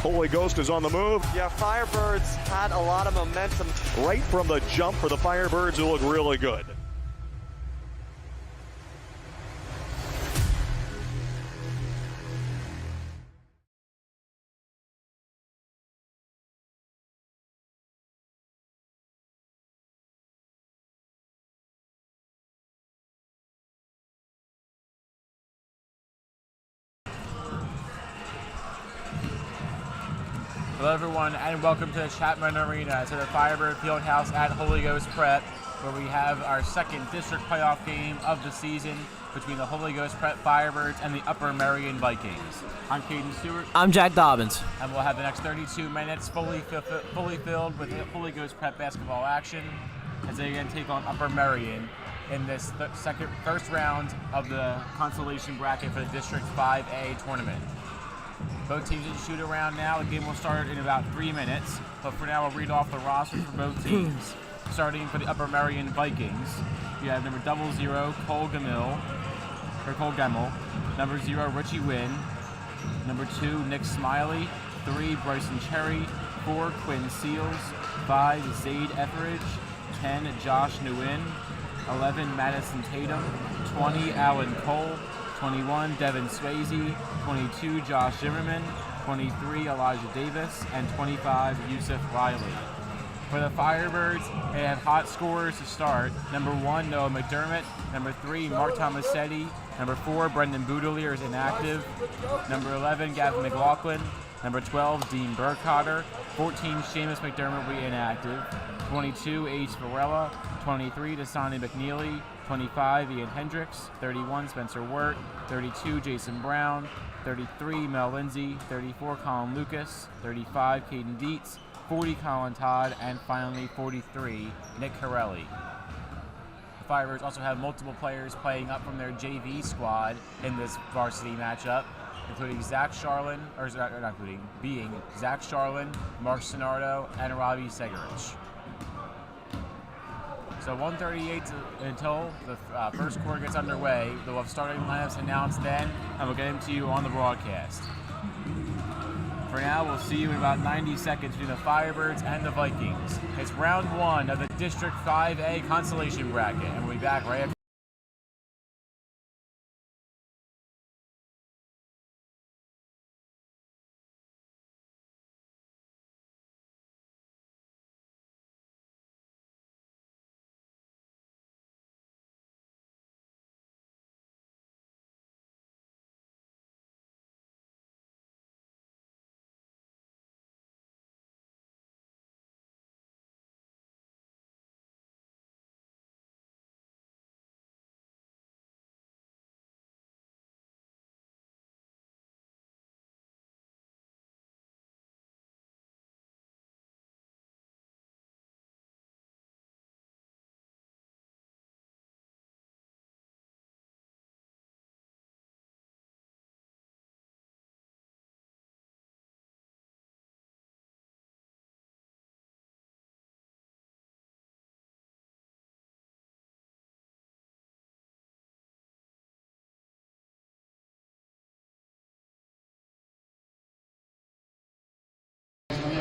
Holy Ghost is on the move. Yeah, Firebirds had a lot of momentum. Right from the jump for the Firebirds, who look really good. Hello everyone and welcome to the Chapman Arena, to the Firebird Fieldhouse at Holy Ghost Prep, where we have our second district playoff game of the season between the Holy Ghost Prep Firebirds and the Upper Merion Vikings. I'm Caden Stewart. I'm Jack Dobbins. And we'll have the next 32 minutes fully filled with Holy Ghost Prep basketball action as they again take on Upper Merion in this first round of the consolation bracket for the District 5A tournament. Both teams in shoot around now. The game will start in about 3 minutes, but for now we'll read off the rosters for both teams. Starting for the Upper Merion Vikings, we have number 00 Cole Gemmel, number 0 Richie Wynn, number 2 Nick Smiley, 3 Bryson Cherry, 4 Quinn Seals, 5 Zaid Etheridge, 10 Josh Nguyen, 11 Madison Tatum, 20 Alan Cole, 21 Devin Swayze, 22 Josh Zimmerman, 23 Elijah Davis, and 25 Yusuf Riley. For the Firebirds, they have hot scorers to start. Number 1 Noah McDermott, number 3 Mark Tomasetti, number 4 Brendan Boutillier is inactive, number 11 Gavin McLaughlin, number 12 Dean Burkhotter, 14 Seamus McDermott will be inactive, 22 Ace Varela, 23 Dasani McNeely, 25 Ian Hendrix, 31 Spencer Wert, 32 Jason Brown, 33 Mel Lindsey, 34 Colin Lucas, 35 Caden Dietz, 40 Colin Todd, and finally 43 Nick Carelli. The Firebirds also have multiple players playing up from their JV squad in this varsity matchup, including Zach Sharlin, being Zach Sharlin, Mark Stenardo, and Robbie Segarich. So 1:38 until the first quarter gets underway. We'll have starting lineups announced then, and we'll get them to you on the broadcast. For now, we'll see you in about 90 seconds between the Firebirds and the Vikings. It's round 1 of the District 5A consolation bracket, and we'll be back right after.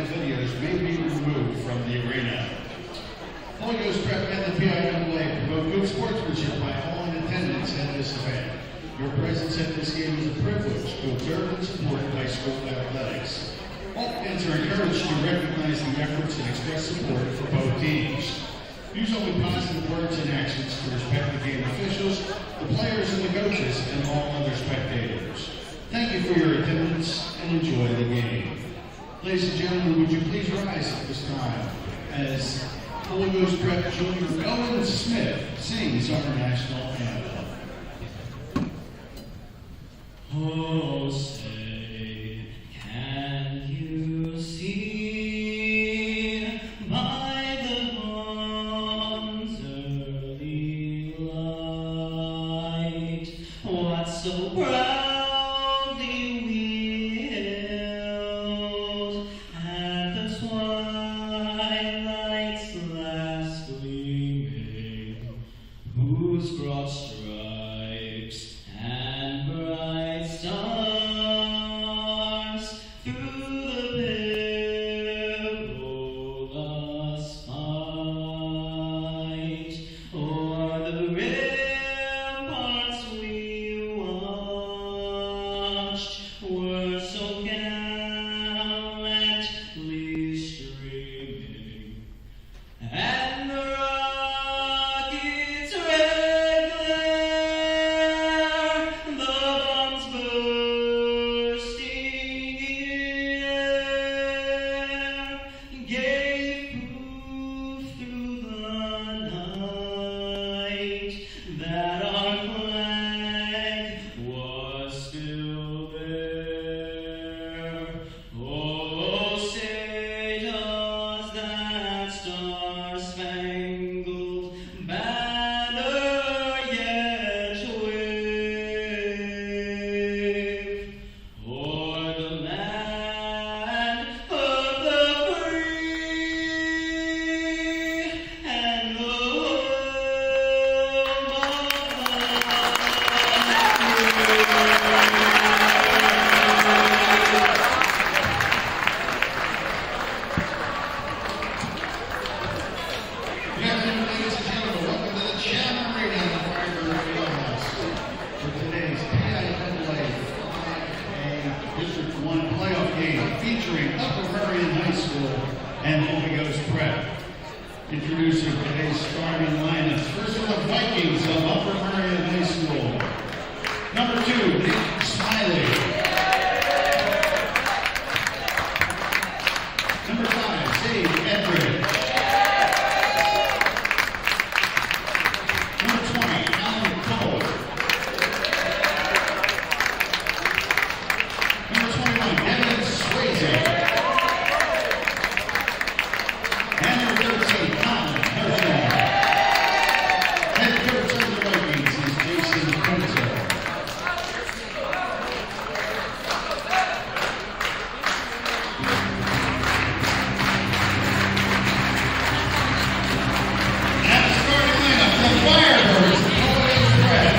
Videos may be removed from the arena. Holy Ghost Prep and the PIAA promote good sportsmanship by all in attendance at this event. Your presence at this game is a privilege to observe and support high school athletics. All fans are encouraged to recognize the efforts and express support for both teams. Use only positive words and actions to respect the game officials, the players and the coaches, and all other spectators. Thank you for your attendance and enjoy the game. Ladies and gentlemen, would you please rise at this time as Holy Ghost Prep Junior Colin Smith sings our national anthem. Oh, say, can you see by the dawn's early light what so proudly we hailed at the twilight's last gleaming, whose broad stripes and bright stars star-spangled banner yet wave o'er the land of the free and the home of Good afternoon, ladies and gentlemen. Welcome to the Chapman Arena in the Firebird Fieldhouse for today's PIAA District 1 playoff game featuring Upper Merion High School and Holy Ghost Prep. Introducing today's starting lineup. First for the Vikings of Upper Merion High School. Number 2, Nick Smiley. Number 5, Hendrix. Number 20, Alan Cole. Number 21, Gavin Swayze. And number 13, Colin. Head coach of the Vikings is Jason Quinto. And the starting lineup, the Firebirds, the Colin Red.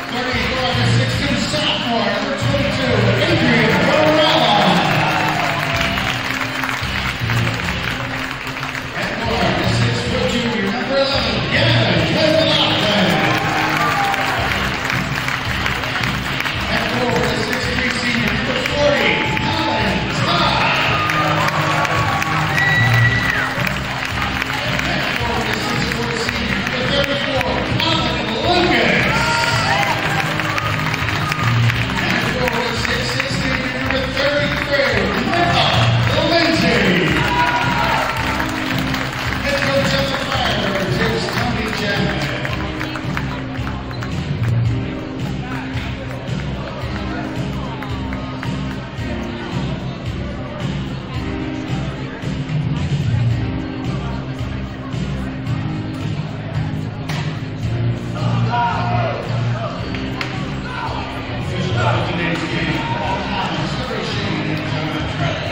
34 to 16, sophomore, number 22, Adrian Varela. At guard, the 6-foot junior, number 11, Gavin McLaughlin. At forward, the 6'3" senior, number 40, Colin, Todd. At forward, the 6'4" senior, number 34, Colin Lucas. And forward, the 6'6" senior, number 33, Mel Lindsey. Head coach of the Firebirds is Tony Chapman. Officials of today's game, Paul Thomas, Zachary Sharlin, and Todd.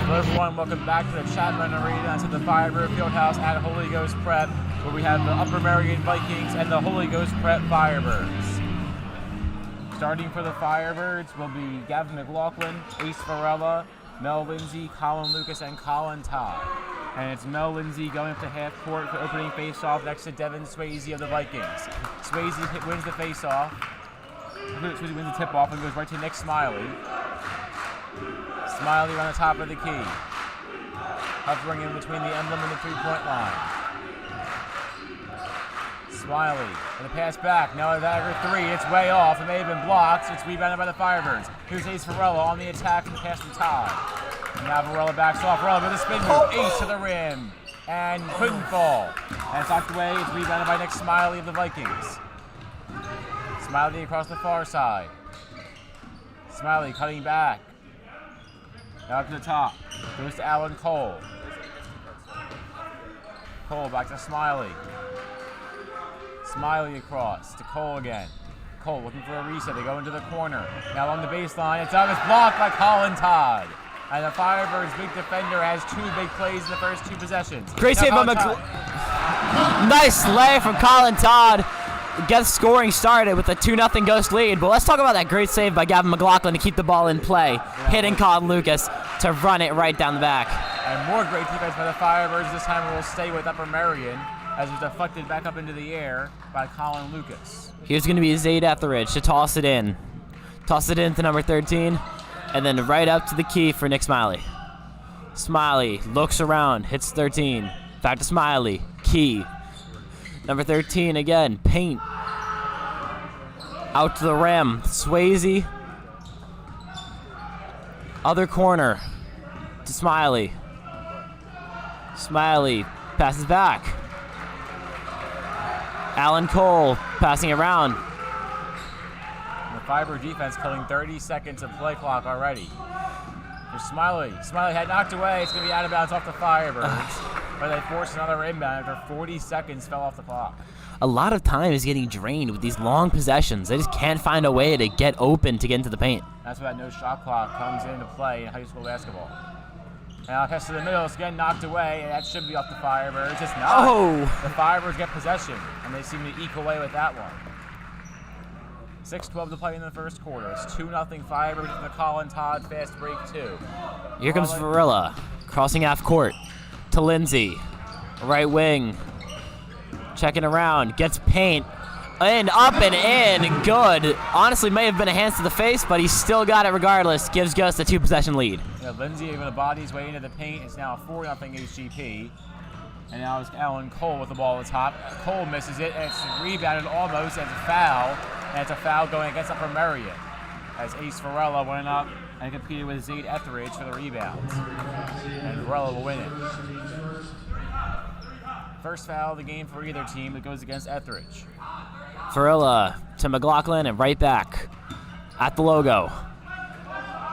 Hello everyone, welcome back to the Chapman Arena, to the Firebird Fieldhouse at Holy Ghost Prep, where we have the Upper Merion Vikings and the Holy Ghost Prep Firebirds. Starting for the Firebirds will be Gavin McLaughlin, Ace Varela, Mel Lindsey, Colin Lucas, and Colin Todd. And it's Mel Lindsey going up to half court for opening face-off next to Devin Swayze of the Vikings. Swayze wins the face-off. Swayze wins the tip-off and goes right to Nick Smiley. Smiley on the top of the key. Hovering in between the emblem and the three-point line. Smiley, and the pass back. Now a dagger three. It's way off. It may have been blocked. It's rebounded by the Firebirds. Here's Ace Varela on the attack and the pass from Todd. And now Varela backs off. Varela with a spin move. Ace to the rim. And couldn't fall. And it's knocked away. It's rebounded by Nick Smiley of the Vikings. Smiley across the far side. Smiley cutting back. Now up to the top. Goes to Alan Cole. Cole back to Smiley. Smiley across to Cole again. Cole looking for a reset. They go into the corner. Now along the baseline. It's out. It's blocked by Colin Todd. And the Firebirds' big defender has two big plays in the first two possessions. Great save by Nice lay from Colin Todd. Gets scoring started with a 2-0 Ghost lead. But let's talk about that great save by Gavin McLaughlin to keep the ball in play. Hitting Colin Lucas to run it right down the back. And more great defense by the Firebirds. This time will stay with Upper Merion, as it was deflected back up into the air by Colin Lucas. Here's going to be Zayd Etheridge to toss it in. Toss it in to number 13. And then right up to the key for Nick Smiley. Smiley looks around, hits 13. Back to Smiley. Key. Number 13 again. Paint. Out to the rim. Swayze. Other corner to Smiley. Smiley passes back. Alan Cole Passing around. The Firebird defense killing 30 seconds of play clock already. There's Smiley. Smiley had knocked away. It's going to be out of bounds off the Firebirds. But they forced another inbound after 40 seconds fell off the clock. A lot of time is getting drained with these long possessions. They just can't find a way to get open to get into the paint. That's where that no shot clock comes into play in high school basketball. Now pass to the middle. It's getting knocked away, and that should be off the Firebirds. It's not. Oh! The Firebirds get possession, and they seem to eke away with that one. 6:12 to play in the first quarter. It's 2-0 Firebirds in the Colin Todd fast break 2. Here comes Varela, crossing half court to Lindsey, right wing, checking around, gets paint, and up and in, good. Honestly, may have been a hands to the face, but he still got it regardless. Gives Gus a 2-possession lead. Yeah, Lindsey able to body his way into the paint. It's now a 4-0 HGP. And now it's Alan Cole with the ball at the top. Cole misses it, and it's rebounded almost as a foul. And it's a foul going against Upper Merion, as Ace Varela went up and competed with Zade Etheridge for the rebounds. And Varela will win it. First foul of the game for either team that goes against Etheridge. Varela to McLaughlin and right back at the logo.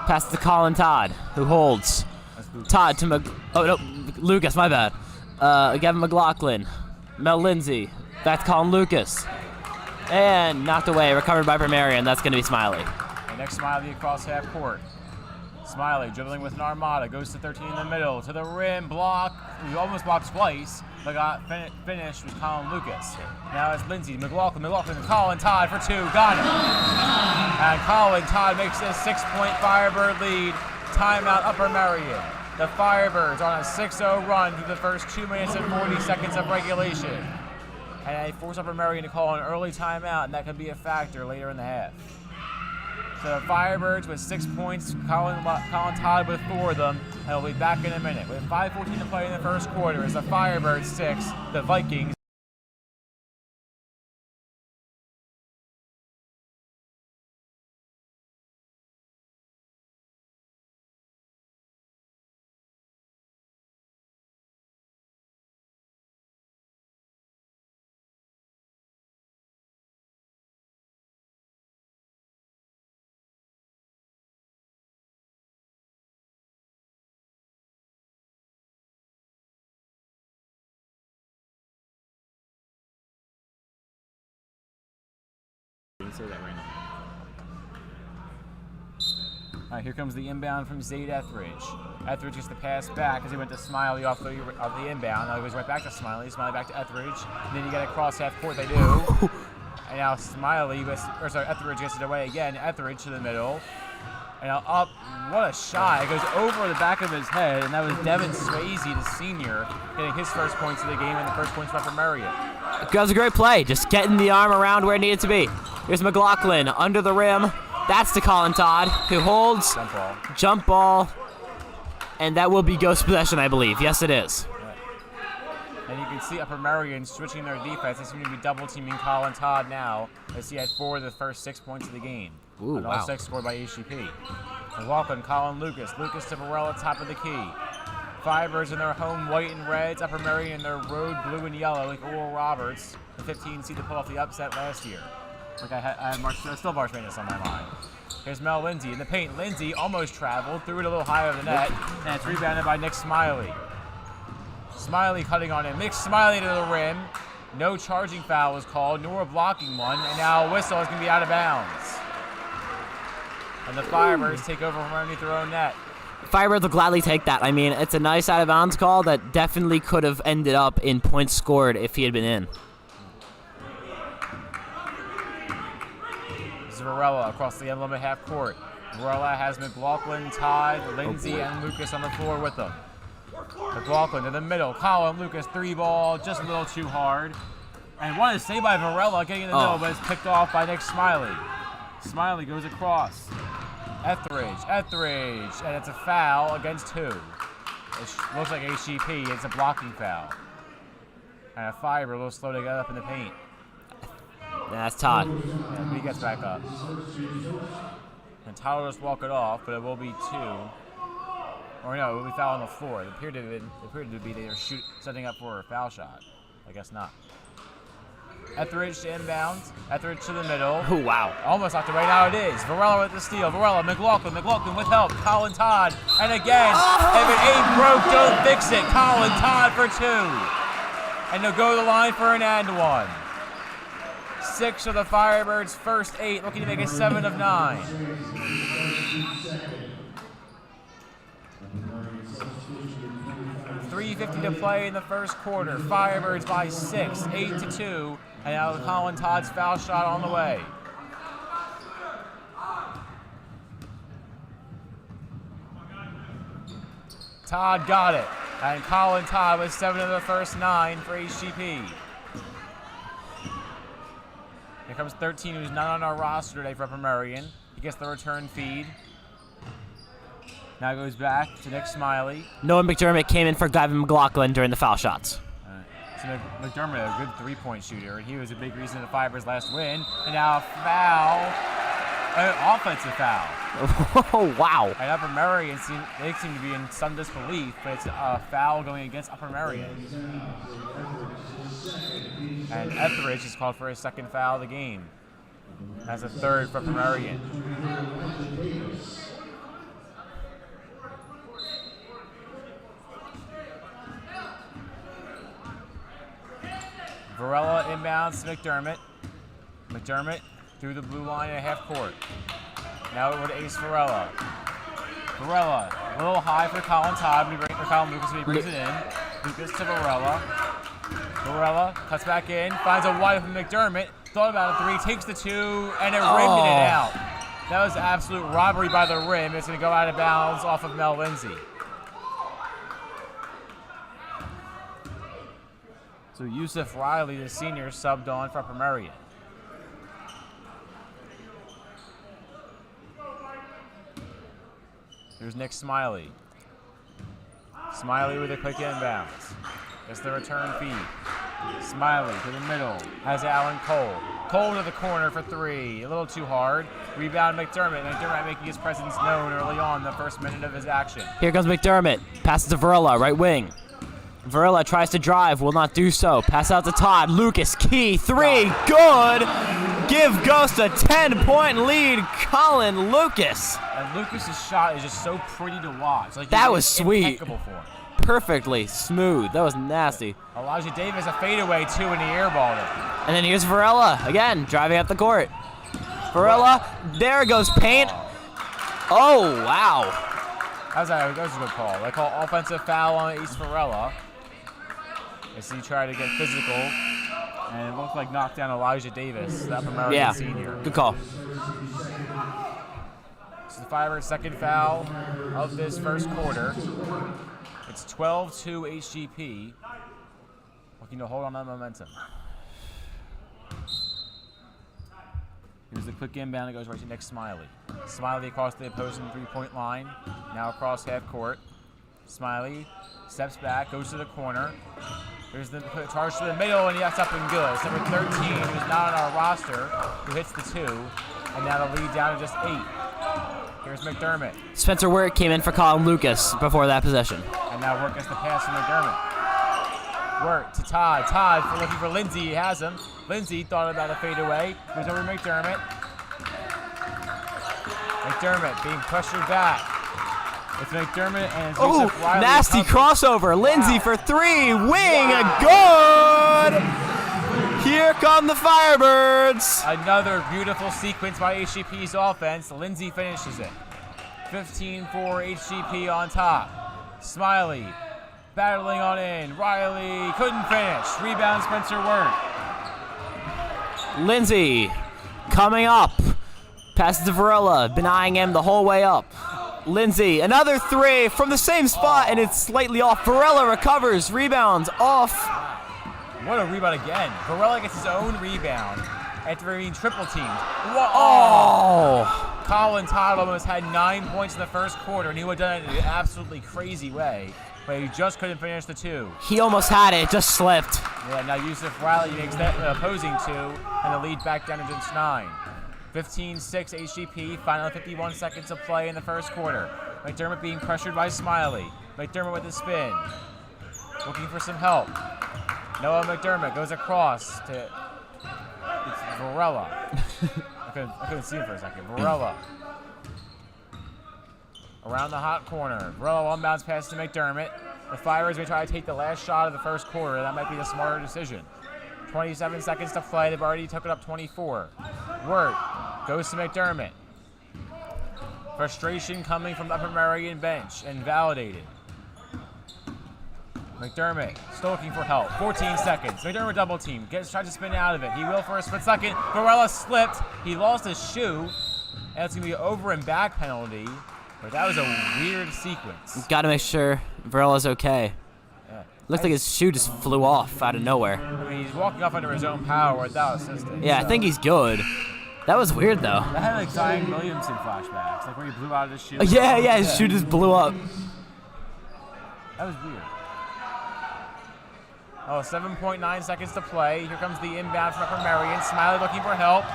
Pass to Colin Todd, who holds. Todd to Lucas, my bad. Gavin McLaughlin, Mel Lindsey, back to Colin Lucas. And knocked away, recovered by Merion. That's going to be Smiley. And next Smiley across half court. Smiley dribbling with an armada, goes to 13 in the middle, to the rim, block. He almost blocked twice, but got finished with Colin Lucas. Now it's Lindsey, McLaughlin to Colin Todd for 2, got it. And Colin Todd makes a 6-point Firebird lead. Timeout Upper Merion. The Firebirds on a 6-0 run through the first 2 minutes and 40 seconds of regulation. And they force Upper Merion to call an early timeout, and that could be a factor later in the half. So the Firebirds with 6 points, Colin Todd with 4 of them, and we'll be back in a minute. With 5:14 to play in the first quarter, as the Firebirds 6, the Vikings. Say that right now. All right, here comes the inbound from Zade Etheridge. Etheridge gets the pass back as he went to Smiley off the inbound. Now he goes right back to Smiley. Smiley back to Etheridge. And then you get across half court. They do. And now Etheridge gets it away again. Etheridge to the middle. And now up. What a shot. It goes over the back of his head. And that was Devin Swayze, the senior, getting his first points of the game and the first points for Upper Merion. That was a great play. Just getting the arm around where it needed to be. Here's McLaughlin under the rim. That's to Colin Todd, who holds. Jump ball. And that will be Ghost possession, I believe. Yes, it is. And you can see Upper Merion switching their defense. They seem to be double-teaming Colin Todd now, as he had 4 of the first 6 points of the game. Ooh, and all 6 scored by HGP. McLaughlin, Colin Lucas. Lucas to Varela, top of the key. Firebirds in their home white and reds. Upper Merion in their road blue and yellow, like Oral Roberts, the 15 seed to pull off the upset last year. Like I had still March Madness on my mind. Here's Mel Lindsey in the paint. Lindsey almost traveled, threw it a little high over the net, and it's rebounded by Nick Smiley. Smiley cutting on him. Nick Smiley to the rim. No charging foul was called, nor a blocking one, and now a whistle is going to be out of bounds. And the Firebirds take over from underneath their own net. Firebirds will gladly take that. I mean, it's a nice out of bounds call that definitely could have ended up in points scored if he had been in. This is Varela across the emblem at half court. Varela has McLaughlin, Todd, Lindsey, and Lucas on the floor with them. McLaughlin to the middle. Colin Lucas, 3-ball, just a little too hard. And one is saved by Varela getting in the middle, but it's picked off by Nick Smiley. Smiley goes across. Etheridge, and it's a foul against 2. It looks like HGP, it's a blocking foul. And a Firebird a little slow to get up in the paint. That's Todd. Yeah, he gets back up. And Todd will just walk it off, but it will be 2. Or no, it will be foul on the floor. It appeared to be they were setting up for a foul shot. I guess not. Etheridge to inbound. Etheridge to the middle. Oh, wow. Almost knocked away. Now it is. Varela with the steal. Varela, McLaughlin. McLaughlin with help. Colin, Todd. And again, if it ain't broke, don't fix it. Colin, Todd for 2. And they'll go to the line for an and one. 6 of the Firebirds' first 8, looking to make it 7 of 9. .350 to play in the first quarter. Firebirds by 6, 8-2. And now Colin Todd's foul shot on the way. Todd got it. And Colin Todd with 7 of the first 9 for HGP. Here comes 13, who's not on our roster today for Upper Merion. He gets the return feed. Now goes back to Nick Smiley. Noah McDermott came in for Gavin McLaughlin during the foul shots. So McDermott, a good three-point shooter, and he was a big reason the Fibers' last win. And now a foul, an offensive foul. Oh, wow. And Upper Merion, they seem to be in some disbelief, but it's a foul going against Upper Merion. And Etheridge is called for his second foul of the game. That's a third for Upper Merion. Varela inbounds to McDermott. McDermott through the blue line at half court. Now over to Ace Varela. Varela, a little high for Colin Todd, for Colin Lucas, but he brings it in. Lucas to Varela. Varela cuts back in, finds a wide from McDermott. Thought about a 3, takes the 2, and it rimmed it out. That was absolute robbery by the rim. It's going to go out of bounds off of Mel Lindsey. So Yusuf Riley, the senior, subbed on for Upper Merion. Here's Nick Smiley. Smiley with a quick inbounds. Gets the return feed. Smiley to the middle. Has Alan Cole. Cole to the corner for 3. A little too hard. Rebound McDermott. McDermott making his presence known early on the first minute of his action. Here comes McDermott. Passes to Varela, right wing. Varela tries to drive, will not do so. Pass out to Todd. Lucas, key, 3, good. Give Ghost a 10-point lead. Colin Lucas. And Lucas's shot is just so pretty to watch. Like, that was sweet. Impeccable for him. Perfectly smooth. That was nasty. Elijah Davis a fadeaway 2 and he airballed it. And then here's Varela again, driving up the court. Varela, there goes paint. Oh, wow. That was a good call. They call offensive foul on Ace Varela. As he tried to get physical, and it looked like knocked down Elijah Davis, that Merion senior. Good call. So the Firebirds' second foul of this first quarter. It's 12-2 HGP. Looking to hold on that momentum. Here's the quick inbound that goes right to Nick Smiley. Smiley across the opposing three-point line. Now across half court. Smiley steps back, goes to the corner. There's the charge to the middle, and that's up and good. It's number 13, who's not on our roster, who hits the 2. And now the lead down to just 8. Here's McDermott. Spencer Wert came in for Colin Lucas before that possession. And now Wert gets the pass from McDermott. Wert to Todd. Todd looking for Lindsey. He has him. Lindsey thought about a fadeaway. Goes over to McDermott. McDermott being pressured back. It's McDermott and Yusuf Riley. Nasty crossover. Lindsey for 3. Wing, good. Here come the Firebirds. Another beautiful sequence by HGP's offense. Lindsey finishes it. 15-4 HGP on top. Smiley battling on in. Riley couldn't finish. Rebound Spencer Wert. Lindsey coming up. Passes to Varela. Been eyeing him the whole way up. Lindsey, another 3 from the same spot, and it's slightly off. Varela recovers, rebounds off. What a rebound again. Varela gets his own rebound after being triple teamed. Oh! Colin Todd almost had 9 points in the first quarter, and he would have done it in an absolutely crazy way, but he just couldn't finish the 2. He almost had it, just slipped. Yeah, now Yusuf Riley makes that opposing 2, and the lead back down to just 9. 15-6 HGP, final 51 seconds of play in the first quarter. McDermott being pressured by Smiley. McDermott with the spin. Looking for some help. Noah McDermott goes across to Varela. I couldn't see him for a second. Varela. Around the hot corner. Varela one bounce pass to McDermott. The Firebirds may try to take the last shot of the first quarter. That might be the smarter decision. 27 seconds to play. They've already took it up 24. Wert goes to McDermott. Frustration coming from the Upper Merion bench and validated. McDermott still looking for help. 14 seconds. McDermott double team. Tries to spin out of it. He will for a split second. Varela slipped. He lost his shoe. And it's going to be an over and back penalty. But that was a weird sequence. Got to make sure Varela's okay. Yeah. Looks like his shoe just flew off out of nowhere. I mean, he's walking off under his own power without assistance. Yeah, I think he's good. That was weird, though. That had like Zion Williamson flashbacks, like where he blew out of his shoe. Yeah, his shoe just blew up. That was weird. Oh, 7.9 seconds to play. Here comes the inbound from Upper Merion. Smiley looking for help.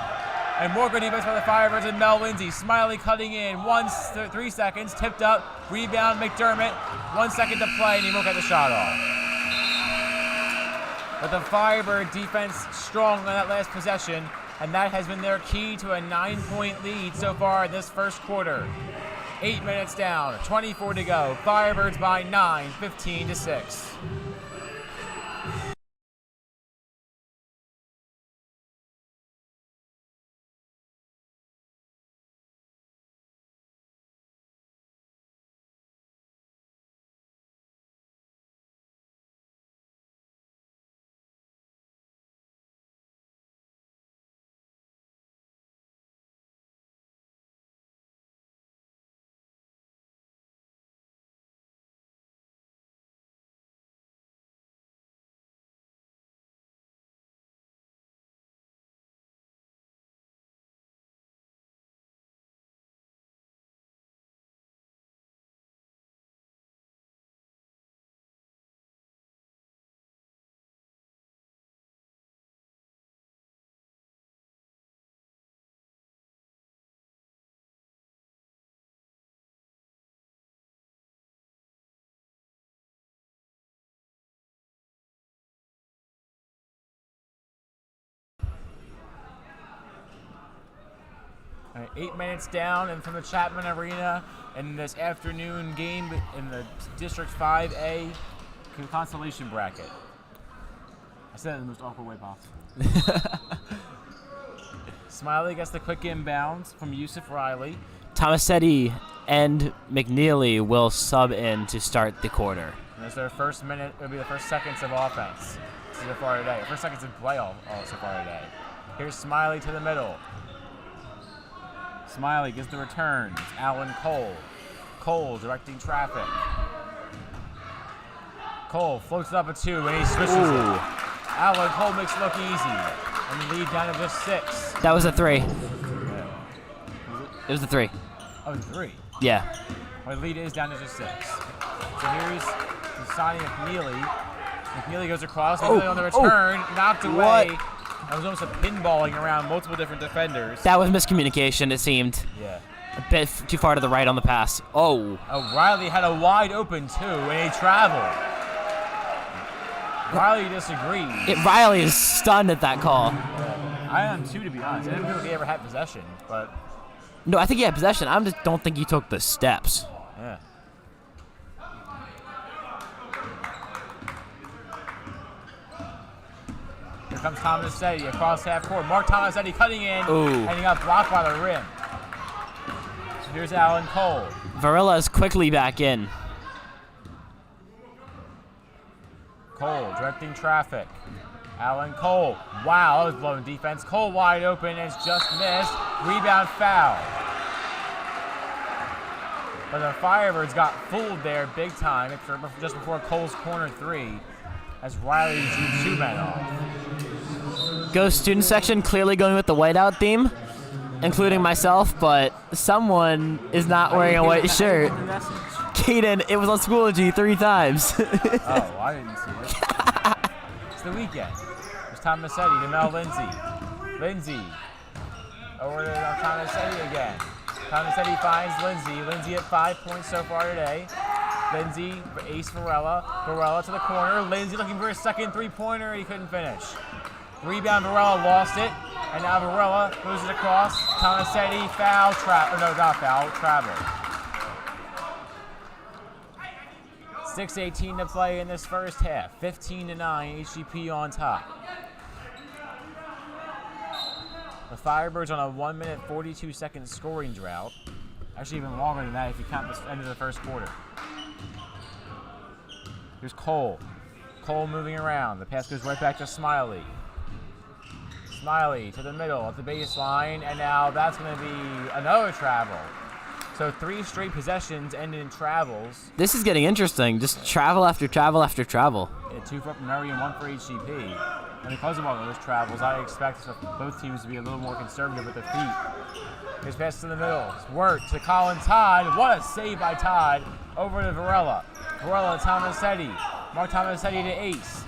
And more good defense by the Firebirds and Mel Lindsey. Smiley cutting in. 3 seconds. Tipped up. Rebound McDermott. 1 second to play, and he won't get the shot off. But the Firebird defense strong on that last possession, and that has been their key to a 9-point lead so far in this first quarter. 8 minutes down. 24 to go. Firebirds by 9. 15-6. All right, 8 minutes down, and from the Chapman Arena in this afternoon game in the District 5A consolation bracket. I said it in the most awkward way possible. Smiley gets the quick inbound from Yusuf Riley. Tomasetti and McNeely will sub in to start the quarter. And it's their first minute, it'll be the first seconds of offense so far today. First seconds of play all so far today. Here's Smiley to the middle. Smiley gets the return. It's Alan Cole. Cole directing traffic. Cole floats it up a 2 and he switches it. Alan Cole makes it look easy. And the lead down to just 6. That was a 3. Yeah. It was a 3. Oh, 3. Yeah. My lead is down to just 6. So here's Dasani McNeely. McNeely goes across. McNeely on the return. Knocked away. What? That was almost a pinballing around multiple different defenders. That was miscommunication, it seemed. Yeah. A bit too far to the right on the pass. Oh. Riley had a wide open 2 and he traveled. Riley disagreed. Riley is stunned at that call. Yeah. I am too, to be honest. I didn't feel like he ever had possession, but No, I think he had possession. I just don't think he took the steps. yeah. Here comes Tomasetti across half court. Mark Tomasetti cutting in, and he got blocked by the rim. So here's Alan Cole. Varela is quickly back in. Cole directing traffic. Alan Cole. Wow, that was blowing defense. Cole wide open, and it's just missed. Rebound foul. But the Firebirds got fooled there big time just before Cole's corner 3 as Riley drew 2 men off. Go student section, clearly going with the whiteout theme, including myself, but someone is not wearing a white shirt. Caden, it was on Schoology 3 times. Oh, I didn't see it. It's the weekend. There's Tomasetti to Mel Lindsey. Lindsey. Over to Tomasetti again. Tomasetti finds Lindsey. Lindsey at 5 points so far today. Lindsey for ace Varela. Varela to the corner. Lindsey looking for a second 3-pointer. He couldn't finish. Rebound, Varela lost it. And now Varela moves it across. Tomasetti, foul, travel. 6:18 to play in this first half. 15-9, HGP on top. The Firebirds on a 1 minute 42-second scoring drought. Actually, even longer than that if you count the end of the first quarter. Here's Cole. Cole moving around. The pass goes right back to Smiley. Smiley to the middle at the baseline, and now that's going to be another travel. So 3 straight possessions ended in travels. This is getting interesting. Just travel after travel after travel. Yeah, 2 for Merion, 1 for HGP. And because of all those travels, I expect both teams to be a little more conservative with their feet. Here's pass to the middle. Wert to Colin. Todd. What a save by Todd. Over to Varela. Varela to Tomasetti. Mark Tomasetti to Ace.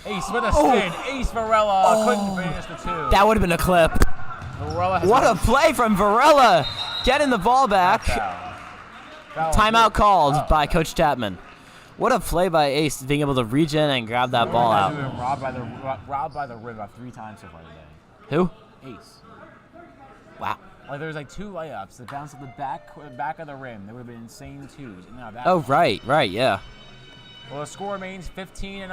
Ace with a spin. Ace Varela couldn't finish the 2. That would have been a clip. What a play from Varela. Getting the ball back. Timeout called by Coach Chapman. What a play by Ace, being able to reach in and grab that ball out. Robbed by the rim about 3 times so far today. Who? Ace. Wow. Like there was like 2 layups that bounced at the back of the rim. They would have been insane twos. Now that right, yeah. Well, the score remains 15-9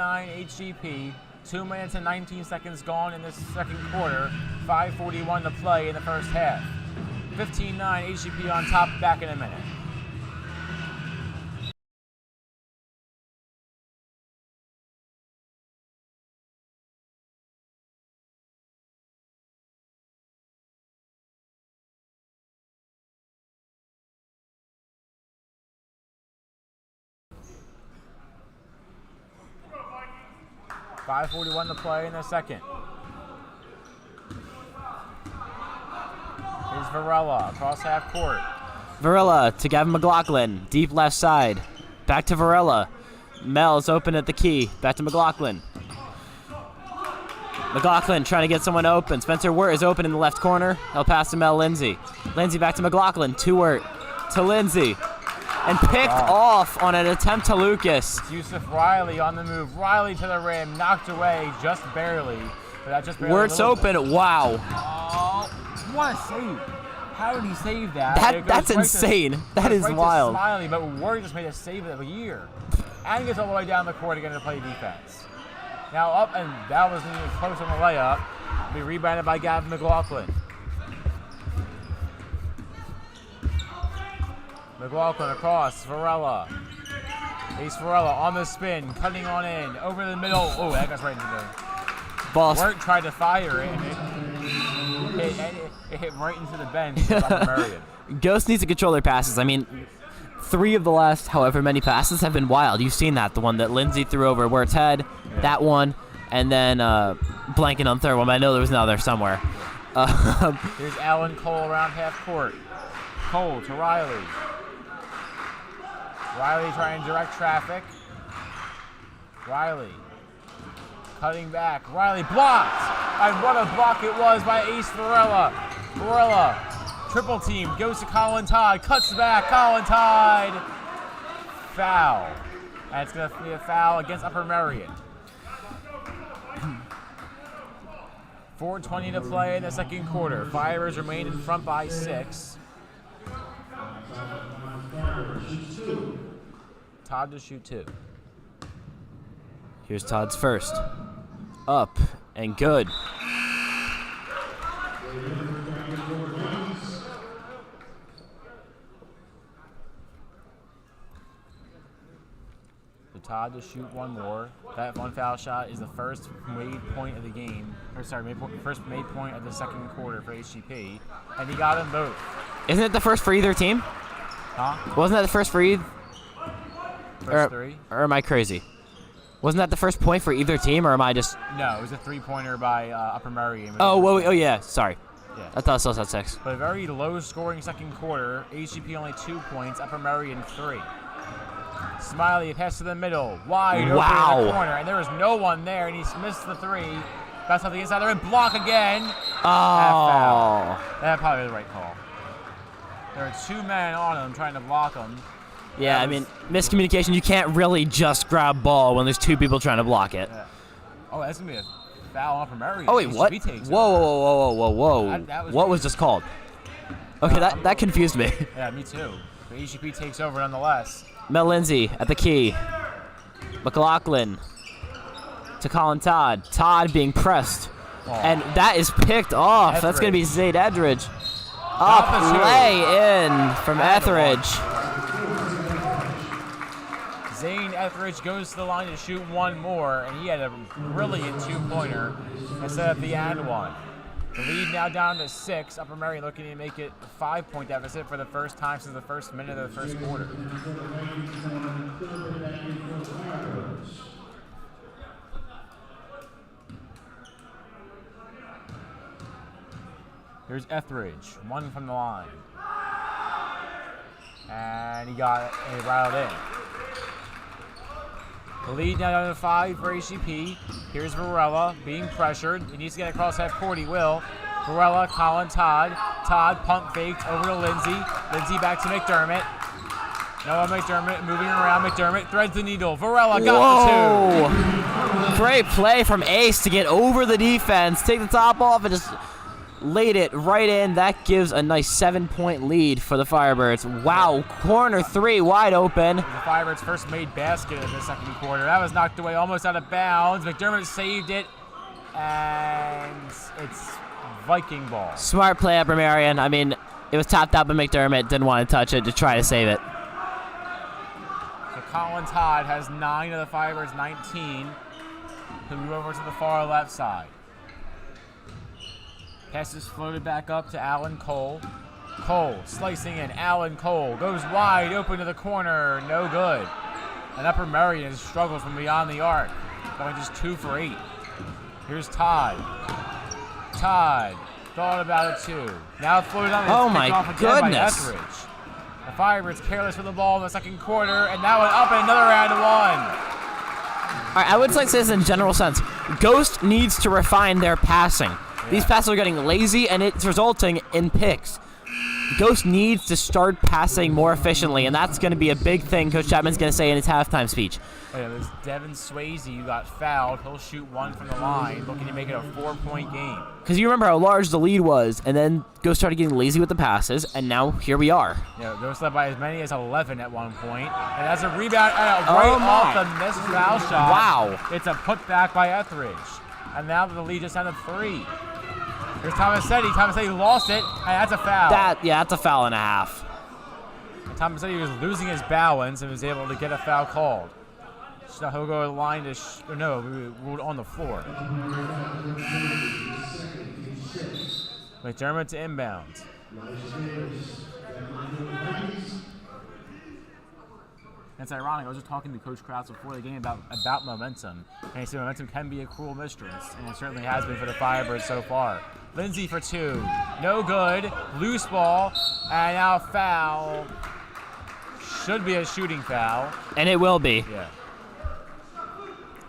HGP. 2 minutes and 19 seconds gone in this second quarter. 5:41 to play in the first half. 15-9 HGP on top. Back in a minute. .541 to play in the second. Here's Varela across half court. Varela to Gavin McLaughlin, deep left side. Back to Varela. Mel's open at the key. Back to McLaughlin. McLaughlin trying to get someone open. Spencer Wert is open in the left corner. He'll pass to Mel Lindsey. Lindsey back to McLaughlin. To Wert. To Lindsey. And picked off on an attempt to Lucas. Yusuf Riley on the move. Riley to the rim. Knocked away just barely. But that just barely. Wert's open. Wow. Oh, what a save. How did he save that? That's insane. That is wild. Smiley, but Wert just made a save of the year. And gets all the way down the court again to play defense. Now up, and that wasn't even close on the layup. Be rebounded by Gavin McLaughlin. McLaughlin across, Varela. Ace Varela on the spin, cutting on in, over the middle. Oh, that goes right into the ball. Wert tried to fire it, and it hit right into the bench of Merion. Ghost needs to control their passes. I mean, 3 of the last however many passes have been wild. You've seen that. The one that Lindsey threw over Wert's head, that one, and then blanking on third one, but I know there was another somewhere. Here's Alan Cole around half court. Cole to Riley. Riley trying to direct traffic. Riley cutting back. Riley blocked. And what a block it was by Ace Varela. Varela, triple team, goes to Colin Todd, cuts back. Colin Todd, foul. And it's going to be a foul against Upper Merion. 4:20 to play in the second quarter. Fires remain in front by 6. Todd to shoot 2. Here's Todd's first. Up and good. So Todd to shoot 1 more. That 1 foul shot is the first made point of the game. First made point of the second quarter for HGP. And he got them both. Isn't it the first for either team? Huh? Wasn't that the first for either? First 3? Or am I crazy? Wasn't that the first point for either team, or am I just... No, it was a 3-pointer by Upper Merion. Oh, yeah, sorry. Yeah. I thought it still had 6. But a very low-scoring second quarter. HGP only 2 points, Upper Merion 3. Smiley pass to the middle, wide open in the corner, and there was no one there, and he missed the 3. That's off the inside there, and block again. Oh. That probably was the right call. There are 2 men on him trying to block him. Yeah, I mean, miscommunication. You can't really just grab ball when there's 2 people trying to block it. Yeah. Oh, that's going to be foul on Upper Merion. Oh, wait, what? HGP takes Whoa, over. whoa, whoa, whoa, whoa, whoa. That was What weird. was this called? Okay, that confused me. Yeah, me too. But HGP takes over nonetheless. Mel Lindsey at the key. McLaughlin to Colin Todd. Todd being pressed. Oh. And that is picked off. That's going to be Zade Edridge. Not the two. Play in from And Etheridge. Zane Etheridge goes to the line to shoot one more, and he had a brilliant two-pointer instead of the and one. The lead now down to 6. Upper Merion looking to make it a 5-point deficit for the first time since the first minute of the first quarter. Here's Etheridge, one from the line. And he got it rattled in. The lead now down to 5 for HGP. Here's Varela being pressured. He needs to get across half court. He will. Varela, Colin, Todd. Todd pump faked over to Lindsey. Lindsey back to McDermott. Noah McDermott moving around. McDermott threads the needle. Varela got the 2. Great play from Ace to get over the defense, take the top off, and just laid it right in. That gives a nice 7-point lead for the Firebirds. Wow, corner 3 wide open. The Firebirds' first made basket in the second quarter. That was knocked away almost out of bounds. McDermott saved it, and it's Viking ball. Smart play, Upper Merion. I mean, it was topped out by McDermott. Didn't want to touch it to try to save it. So Colin Todd has 9 of the Firebirds' 19. He'll move over to the far left side. Pass is floated back up to Alan Cole. Cole slicing in. Alan Cole goes wide open to the corner. No good. And Upper Merion has struggled from beyond the arc, going just 2 for 8. Here's Todd. Todd thought about it too. Now floated on. Oh my goodness. The Firebirds careless with the ball in the second quarter, and that went up in another round of 1. All right, I would like to say this in general sense. Ghost needs to refine their passing. These passes are getting lazy, and it's resulting in picks. Ghost needs to start passing more efficiently, and that's going to be a big thing Coach Chapman's going to say in his halftime speech. Yeah, there's Devin Swayze who got fouled. He'll shoot 1 from the line, looking to make it a 4-point game. Because you remember how large the lead was, and then Ghost started getting lazy with the passes, and now here we are. Yeah, Ghost led by as many as 11 at one point. And that's a rebound off the missed foul shot. Wow. It's a putback by Etheridge. And now the lead just down to 3. Here's Tomasetti. Tomasetti lost it, and that's a foul. That's a foul and a half. And Tomasetti was losing his balance and was able to get a foul called. So he'll go to the line to ruled on the floor. McDermott to inbound. It's ironic. I was just talking to Coach Krause before the game about momentum, and he said momentum can be a cruel mistress, and it certainly has been for the Firebirds so far. Lindsey for 2, no good. Loose ball, and now foul. Should be a shooting foul. And it will be. Yeah.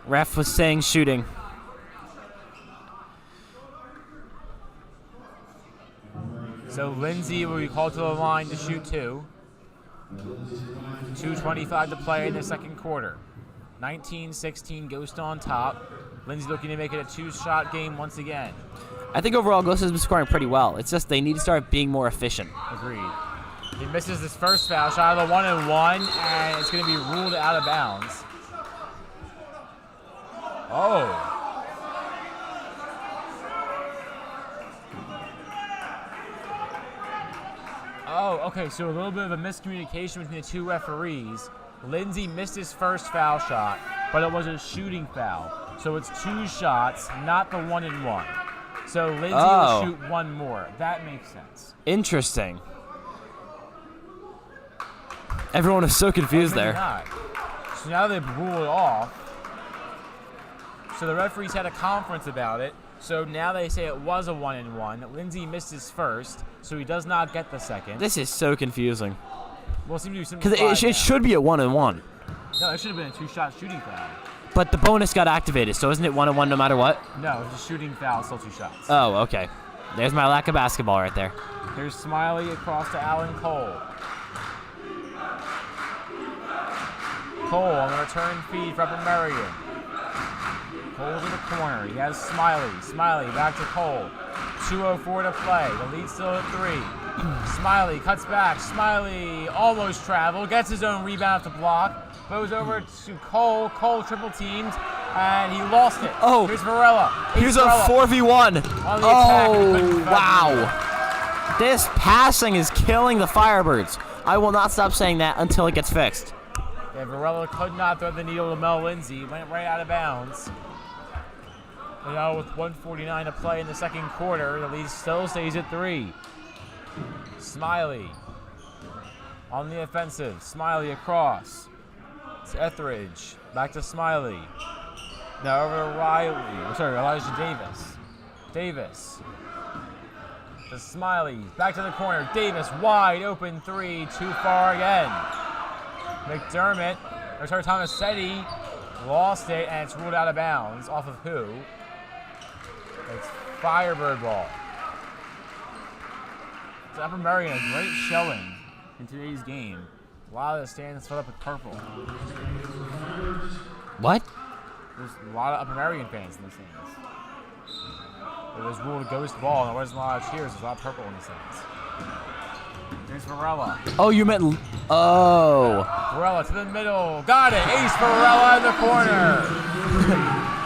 Ref was saying shooting. So Lindsey will be called to the line to shoot 2. 2:25 to play in the second quarter. 19-16, Ghost on top. Lindsey looking to make it a 2-shot game once again. I think overall Ghost has been scoring pretty well. It's just they need to start being more efficient. Agreed. He misses his first foul shot of the 1-and-1, and it's going to be ruled out of bounds. Oh. Oh, okay, so a little bit of a miscommunication between the 2 referees. Lindsey missed his first foul shot, but it was a shooting foul. So it's 2 shots, not the 1-and-1. So Lindsey will shoot 1 more. That makes sense. Interesting. Everyone is so confused there. Not. So now they've ruled it off. So the referees had a conference about it. So now they say it was a 1-and-1. Lindsey missed his first, so he does not get the second. This is so confusing. We'll see if we do some. Because it should be a 1-and-1. No, it should have been a 2-shot shooting foul. But the bonus got activated, so isn't it 1-and-1 no matter what? No, it's a shooting foul, still 2 shots. Oh, okay. There's my lack of basketball right there. Here's Smiley across to Alan Cole. Cole on the return feed for Upper Merion. Cole to the corner. He has Smiley. Smiley back to Cole. 2:04 to play. The lead's still at 3. Smiley cuts back. Smiley almost traveled. Gets his own rebound to block. Goes over to Cole. Cole triple teamed. And he lost it. Oh. Here's Varela. Here's a 4v1. Oh, wow. This passing is killing the Firebirds. I will not stop saying that until it gets fixed. Yeah, Varela could not thread the needle to Mel Lindsey. Went right out of bounds. And now with 1:49 to play in the second quarter, the lead still stays at 3. Smiley on the offensive. Smiley across. It's Etheridge. Back to Smiley. Now over to Elijah Davis. Davis. To Smiley. Back to the corner. Davis wide open 3. Too far again. McDermott. Tomasetti lost it, and it's ruled out of bounds. Off of who? It's Firebird ball. It's Upper Merion, a great showing in today's game. A lot of the stands filled up with purple. What? There's a lot of Upper Merion fans in the stands. It was ruled a ghost ball, and there wasn't a lot of cheers. There's a lot of purple in the stands. There's Varela. Oh, you meant... Oh. Varela to the middle. Got it. Ace for Varela in the corner.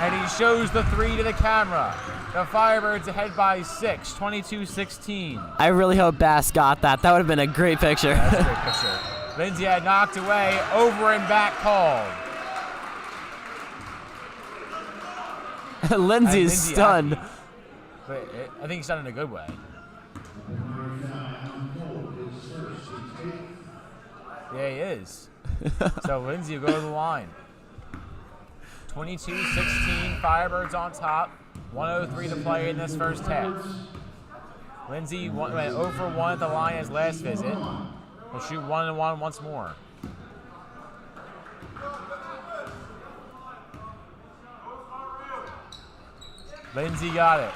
And he shows the 3 to the camera. The Firebirds ahead by 6, 22-16. I really hope Bass got that. That would have been a great picture. That's a great picture. Lindsey had knocked away, over and back called. Lindsey is stunned. But I think he's done in a good way. Yeah, he is. So Lindsey will go to the line. 22-16, Firebirds on top. 1:03 to play in this first half. Lindsey went 0 for 1 at the line his last visit. He'll shoot 1-1 once more. Lindsey got it.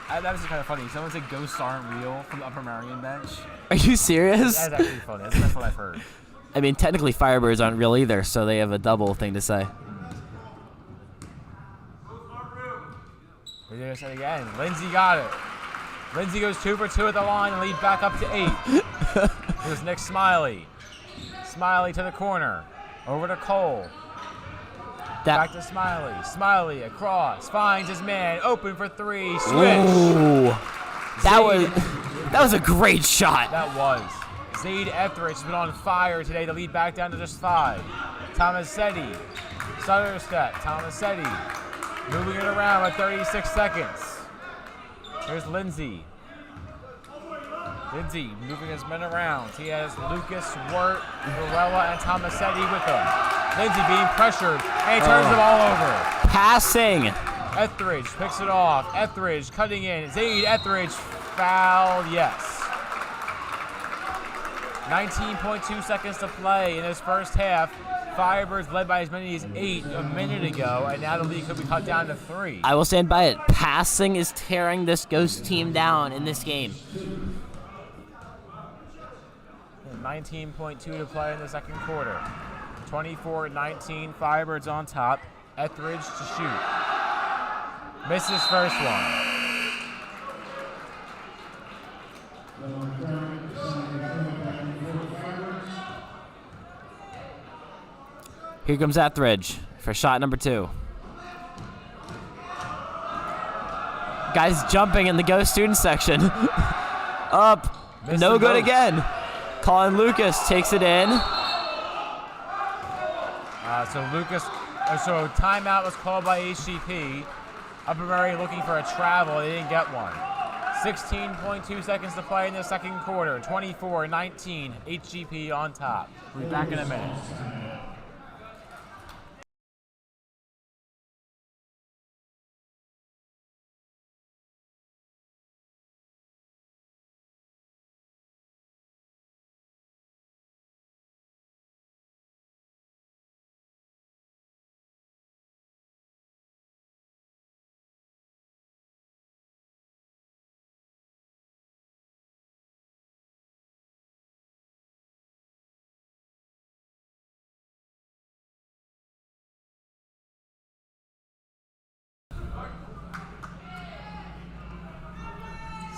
That was kind of funny. Someone said ghosts aren't real from the Upper Merion bench. Are you serious? That's actually funny. That's what I've heard. I mean, technically Firebirds aren't real either, so they have a double thing to say. We're doing it again. Lindsey got it. Lindsey goes 2 for 2 at the line and lead back up to 8. Here's Nick Smiley. Smiley to the corner. Over to Cole. Back to Smiley. Smiley across. Finds his man. Open for 3. Switch. Ooh. That was a great shot. That was. Zaid Etheridge has been on fire today to lead back down to just 5. Tomasetti. Stutter step. Tomasetti. Moving it around with 36 seconds. Here's Lindsey. Lindsey moving his men around. He has Lucas, Wert, Varela, and Tomasetti with him. Lindsey being pressured, and he turns the ball over. Passing. Etheridge picks it off. Etheridge cutting in. Zaid Etheridge foul, yes. 19.2 seconds to play in this first half. Firebirds led by as many as 8 a minute ago, and now the lead could be cut down to 3. I will stand by it. Passing is tearing this Ghost team down in this game. 19.2 to play in the second quarter. 24-19, Firebirds on top. Etheridge to shoot. Misses first one. Here comes Etheridge for shot number 2. Guys jumping in the Ghost student section. Up. Missed No good both. again. Colin Lucas takes it in. So timeout was called by HGP. Upper Merion looking for a travel. They didn't get one. 16.2 seconds to play in the second quarter. 24-19, HGP on top. We'll be back in a minute.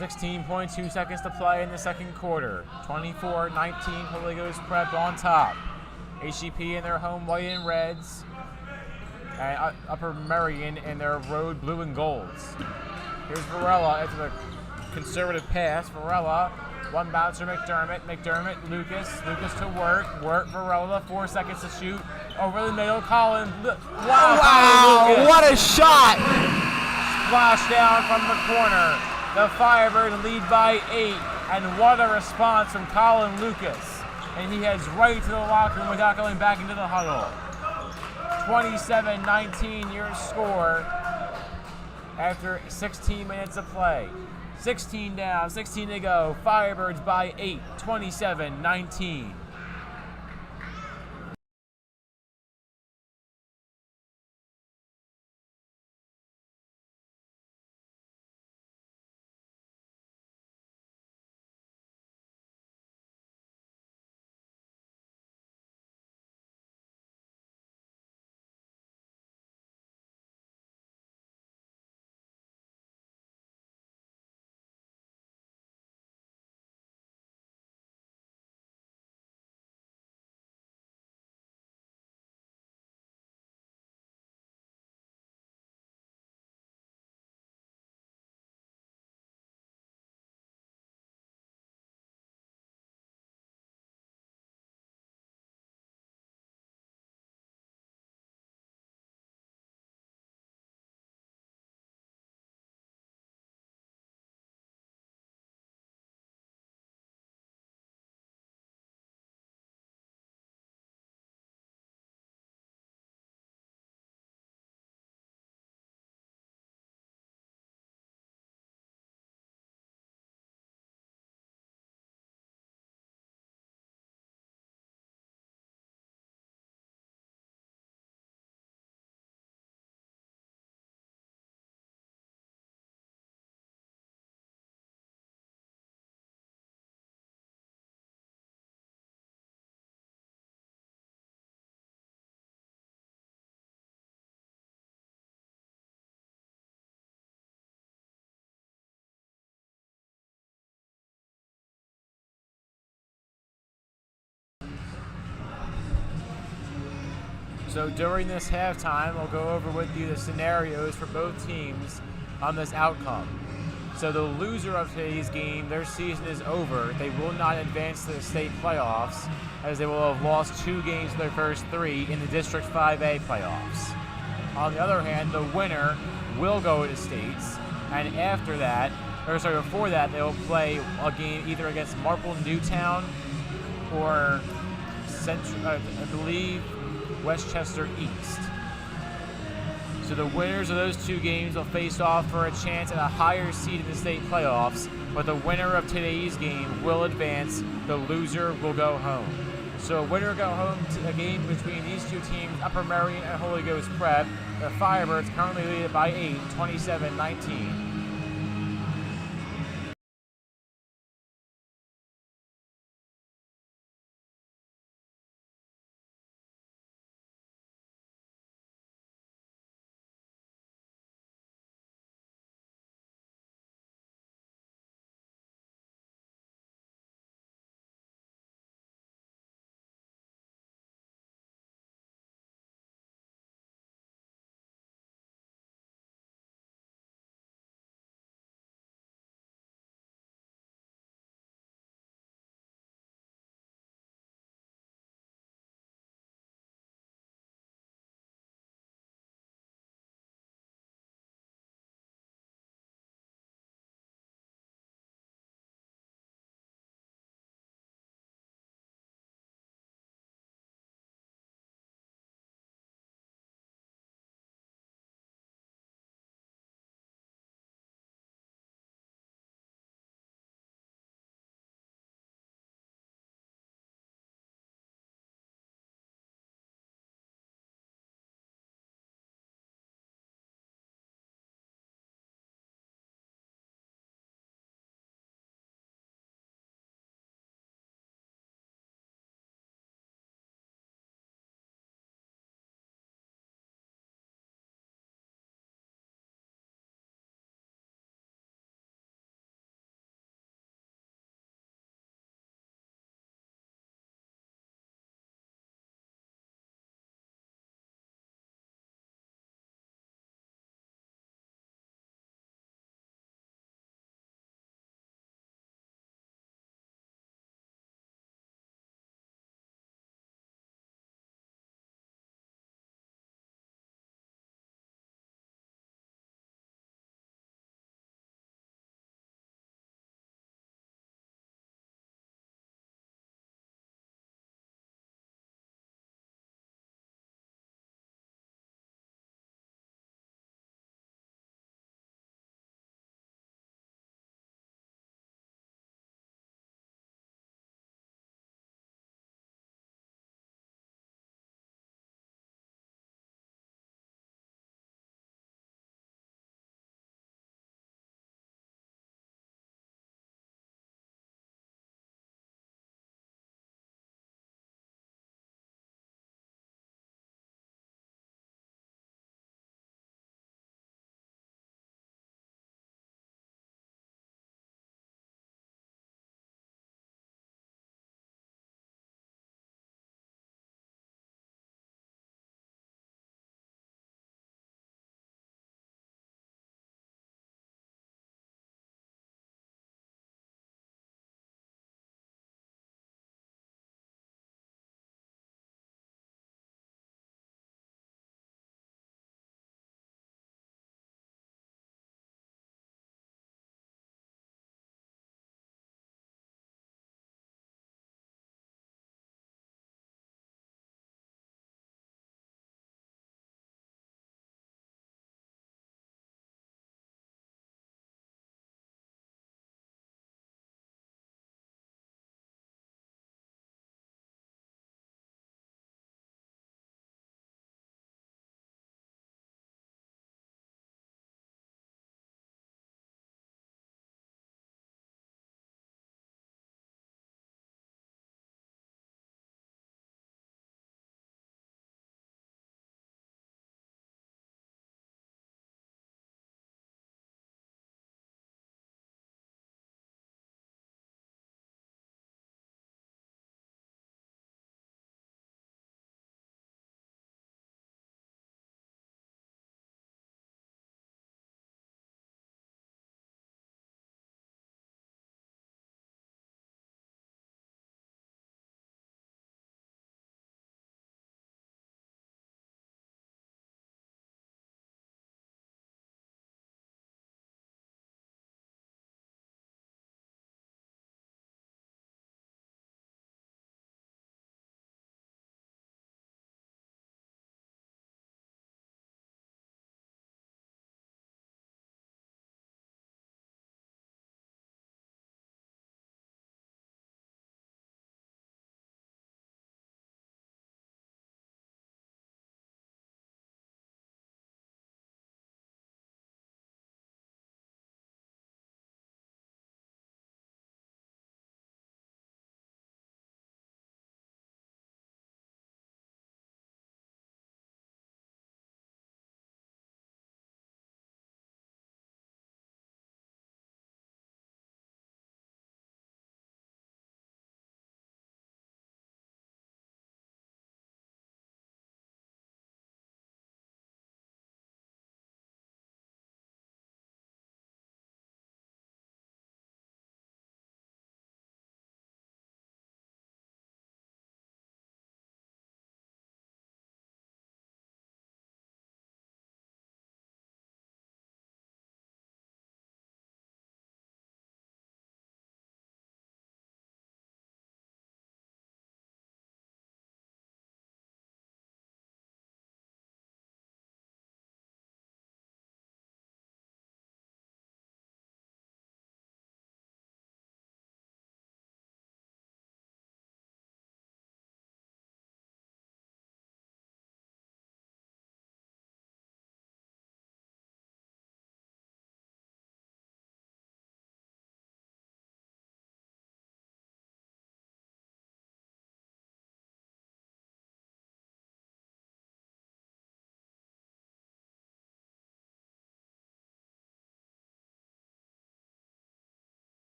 16.2 seconds to play in the second quarter. 24-19, Holy Ghost Prep on top. HGP in their home white and reds, and Upper Merion in their road blue and golds. Here's Varela after the conservative pass. Varela, one bouncer McDermott. McDermott, Lucas to Wert, Varela, 4 seconds to shoot. Over the middle, Colin. Wow, what a shot! Splash down from the corner. The Firebirds lead by 8, and what a response from Colin Lucas. And he heads right to the locker room without going back into the huddle. 27-19 your score after 16 minutes of play. 16 down, 16 to go. Firebirds by 8, 27-19. So during this halftime, we'll go over with you the scenarios for both teams on this outcome. So the loser of today's game, their season is over. They will not advance to the state playoffs, as they will have lost 2 games of their first 3 in the District 5A playoffs. On the other hand, the winner will go to states, and after that, before that, they will play a game either against Marple Newtown or I believe Westchester East. So the winners of those 2 games will face off for a chance at a higher seed in the state playoffs, but the winner of today's game will advance, the loser will go home. So a winner go home to a game between these 2 teams, Upper Merion and Holy Ghost Prep. The Firebirds currently lead by 8, 27-19.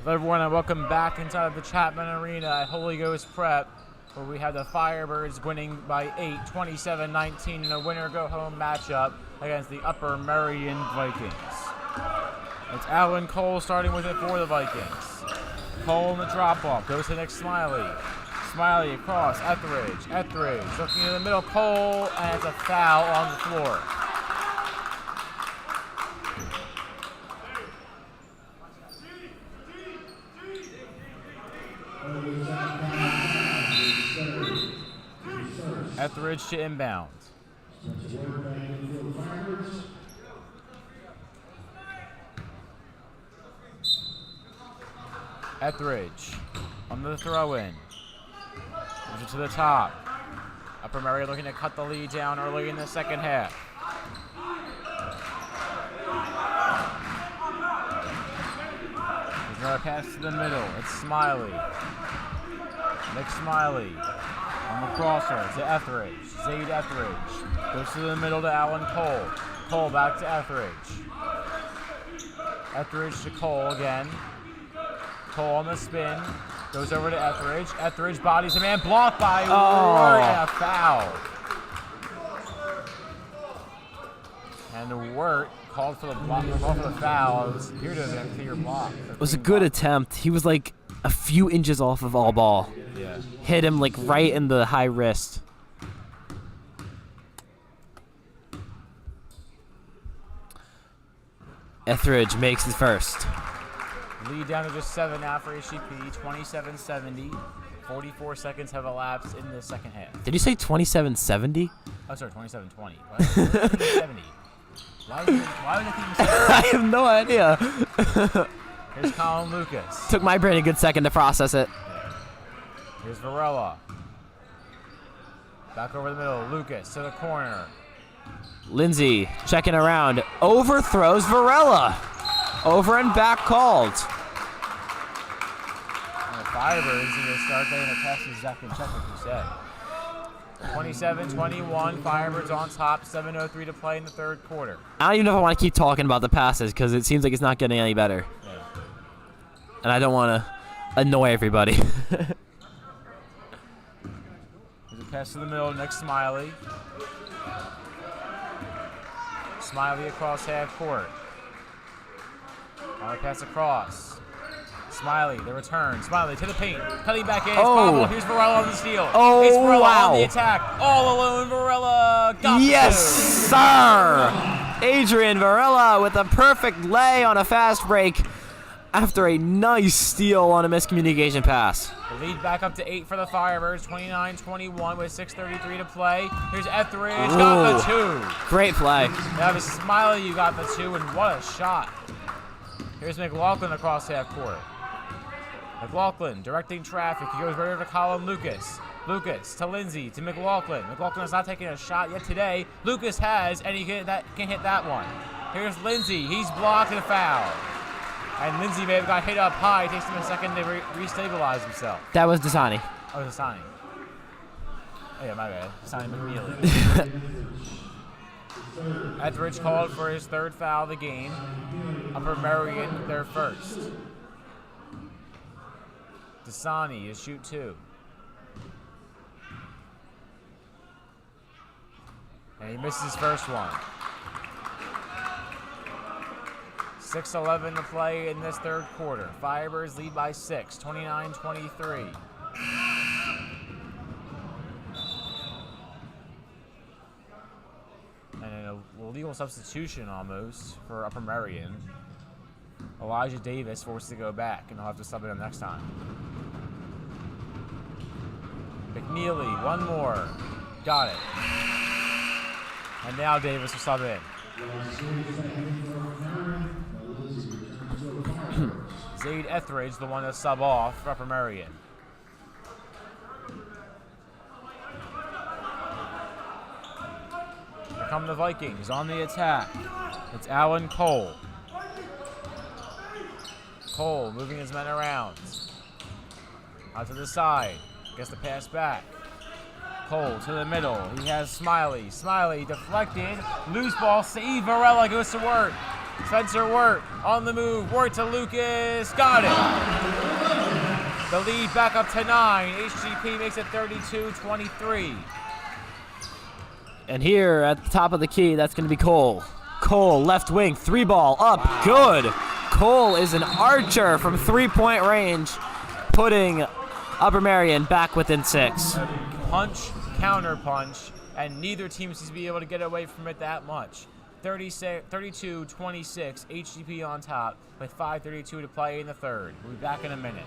Hello everyone and welcome back inside of the Chapman Arena at Holy Ghost Prep, where we have the Firebirds winning by 8, 27-19 in a winner-go-home matchup against the Upper Merion Vikings. It's Alan Cole starting with it for the Vikings. Cole in the drop-off, goes to Nick Smiley. Smiley across, Etheridge looking in the middle, Cole, and it's a foul on the floor. Etheridge to inbound. Etheridge on the throw-in. Moves it to the top. Upper Merion looking to cut the lead down early in the second half. There's another pass to the middle. It's Smiley. Nick Smiley on the crosser to Etheridge. Zaid Etheridge goes to the middle to Alan Cole. Cole back to Etheridge. Etheridge to Cole again. Cole on the spin. Goes over to Etheridge. Etheridge bodies a man, blocked by Wert, and a foul. And Wert called for the foul. It was appeared to have been a clear block. It was a good attempt. He was like a few inches off of all ball. Yeah. Hit him like right in the high wrist. Etheridge makes his first. Lead down to just 7 now for HGP, 27-70. 44 seconds have elapsed in the second half. Did you say 27-70? Oh, sorry, 27-20. What? 70. Why would I think you said that? I have no idea. Here's Colin Lucas. Took my brain a good second to process it. Here's Varela. Back over the middle. Lucas to the corner. Lindsey checking around. Overthrows Varela. Over and back called. And the Firebirds need to start getting a pass to Zach and check, like you said. 27-21. Firebirds on top. 7:03 to play in the third quarter. I don't even know if I want to keep talking about the passes because it seems like it's not getting any better. Yeah. And I don't want to annoy everybody. There's a pass to the middle. Nick Smiley. Smiley across half court. On a pass across. Smiley, the return. Smiley to the paint. Cutting back in. It's Pablo. Here's Varela on the steal. Oh, it's Varela wow. on the attack. All alone, Varela got Yes, the sir. Adrian Varela with a perfect lay on a fast break after a nice steal on a miscommunication pass. The lead back up to 8 for the Firebirds. 29-21 with 6:33 to play. Here's Etheridge. Got the 2. Great play. Now with Smiley, you got the 2, and what a shot. Here's McLaughlin across half court. McLaughlin directing traffic. He goes right over to Colin Lucas. Lucas to Lindsey to McLaughlin. McLaughlin has not taken a shot yet today. Lucas has, and he can hit that one. Here's Lindsey. He's blocked and a foul. And Lindsey may have got hit up high. It takes him a second to restabilize himself. That was Dasani. Oh, Dasani. Oh, yeah, my bad. Dasani McNeely. Etheridge called for his third foul of the game. Upper Merion, their first. Dasani is shoot 2. And he missed his first one. 6:11 to play in this third quarter. Firebirds lead by 6, 29-23. And a legal substitution almost for Upper Merion. Elijah Davis forced to go back, and he'll have to sub it him next time. McNeely, one more. Got it. And now Davis will sub in. Zaid Etheridge, the one to sub off for Upper Merion. Here come the Vikings on the attack. It's Alan Cole. Cole moving his men around. Out to the side. Gets the pass back. Cole to the middle. He has Smiley. Smiley deflected. Loose ball. Save. Varela goes to Wert. Spencer Wert on the move. Wert to Lucas. Got it. The lead back up to 9. HGP makes it 32-23. And here at the top of the key, that's going to be Cole. Cole, left wing, 3-ball, up, good. Cole is an archer from 3-point range, putting Upper Merion back within 6. Punch, counter punch, and neither team seems to be able to get away from it that much. 32-26, HGP on top with 5:32 to play in the third. We'll be back in a minute.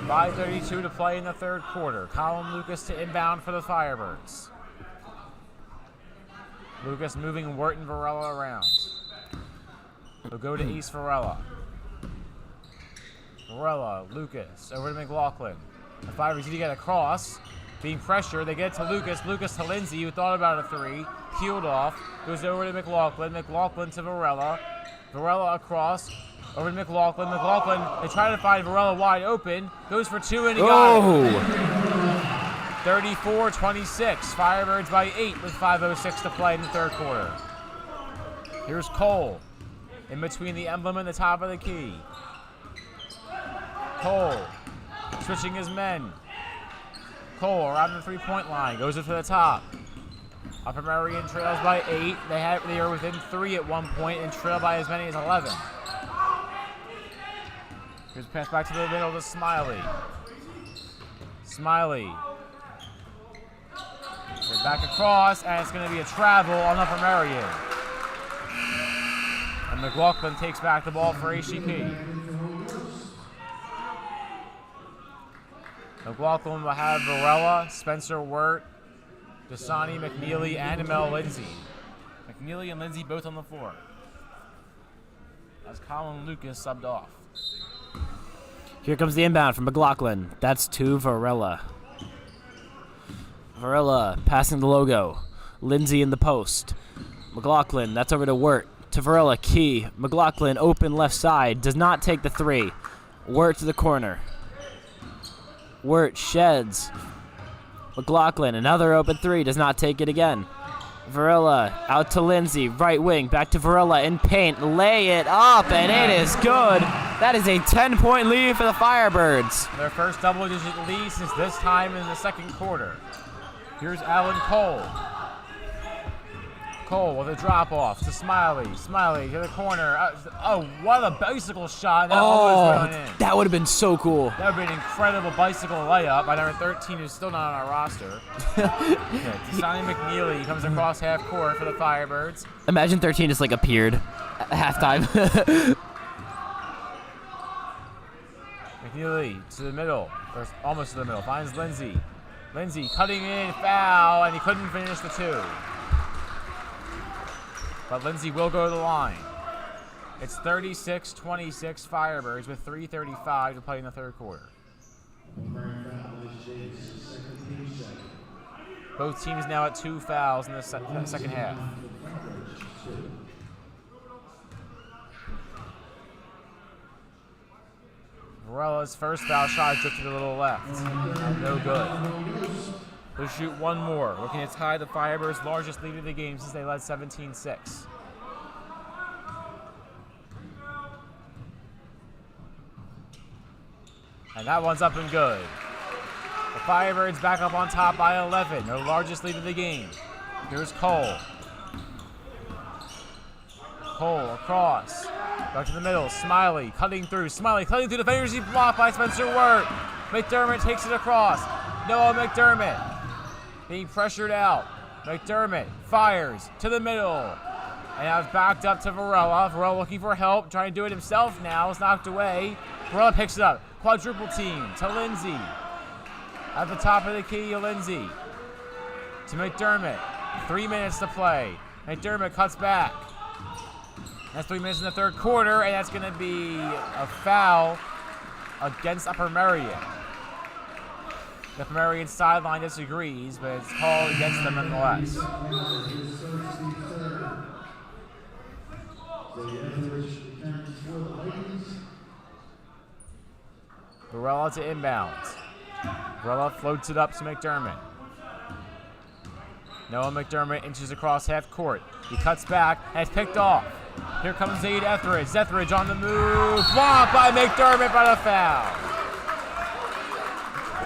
.5:32 to play in the third quarter. Colin Lucas to inbound for the Firebirds. Lucas moving Wert and Varela around. We'll go to East Varela. Varela, Lucas, over to McLaughlin. The Firebirds need to get across. Being pressured, they get to Lucas. Lucas to Lindsey, who thought about a 3. Peeled off. Goes over to McLaughlin. McLaughlin to Varela. Varela across. Over to McLaughlin. McLaughlin, they try to find Varela wide open. Goes for 2 and he got it. 34-26. Firebirds by 8 with 5:06 to play in the third quarter. Here's Cole in between the emblem and the top of the key. Cole switching his men. Cole around the 3-point line. Goes up to the top. Upper Merion trails by 8. They are within 3 at one point and trail by as many as 11. Here's a pass back to the middle to Smiley. Smiley. They're back across, and it's going to be a travel on Upper Merion. And McLaughlin takes back the ball for HGP. McLaughlin will have Varela, Spencer Wert, Dasani, McNeely, and Mel Lindsey. McNeely and Lindsey both on the floor. As Colin Lucas subbed off. Here comes the inbound from McLaughlin. That's to Varela. Varela passing the logo. Lindsey in the post. McLaughlin, that's over to Wert. To Varela, key. McLaughlin open left side. Does not take the 3. Wert to the corner. Wert sheds. McLaughlin, another open 3. Does not take it again. Varela out to Lindsey, right wing, back to Varela in paint, lay it up, and it is good. That is a 10-point lead for the Firebirds. Their first double-digit lead since this time in the second quarter. Here's Alan Cole. Cole with a drop-off to Smiley. Smiley to the corner. Oh, what a bicycle shot. That almost went in. That would have been so cool. That would be an incredible bicycle layup by number 13, who's still not on our roster. Dasani McNeely comes across half court for the Firebirds. Imagine 13 just like appeared at halftime. McNeely to the middle, or almost to the middle, finds Lindsey. Lindsey cutting in, foul, and he couldn't finish the 2. But Lindsey will go to the line. It's 36-26 Firebirds with 3:35 to play in the third quarter. Both teams now at 2 fouls in the second half. Varela's first foul shot drifted a little left. No good. They'll shoot one more, looking to tie the Firebirds' largest lead of the game since they led 17-6. And that one's up and good. The Firebirds back up on top by 11, their largest lead of the game. Here's Cole. Cole across. Back to the middle. Smiley cutting through. Smiley cutting through defenders. He's blocked by Spencer Wert. McDermott takes it across. Noah McDermott being pressured out. McDermott fires to the middle. And now it's backed up to Varela. Varela looking for help, trying to do it himself now. It's knocked away. Varela picks it up. Quadruple team to Lindsey. At the top of the key, Lindsey. To McDermott. 3 minutes to play. McDermott cuts back. That's 3 minutes in the third quarter, and that's going to be a foul against Upper Merion. The Upper Merion sideline disagrees, but it's called against them nonetheless. Varela to inbounds. Varela floats it up to McDermott. Noah McDermott inches across half court. He cuts back and it's picked off. Here comes Zaid Etheridge. Etheridge on the move. Blocked by McDermott by the foul.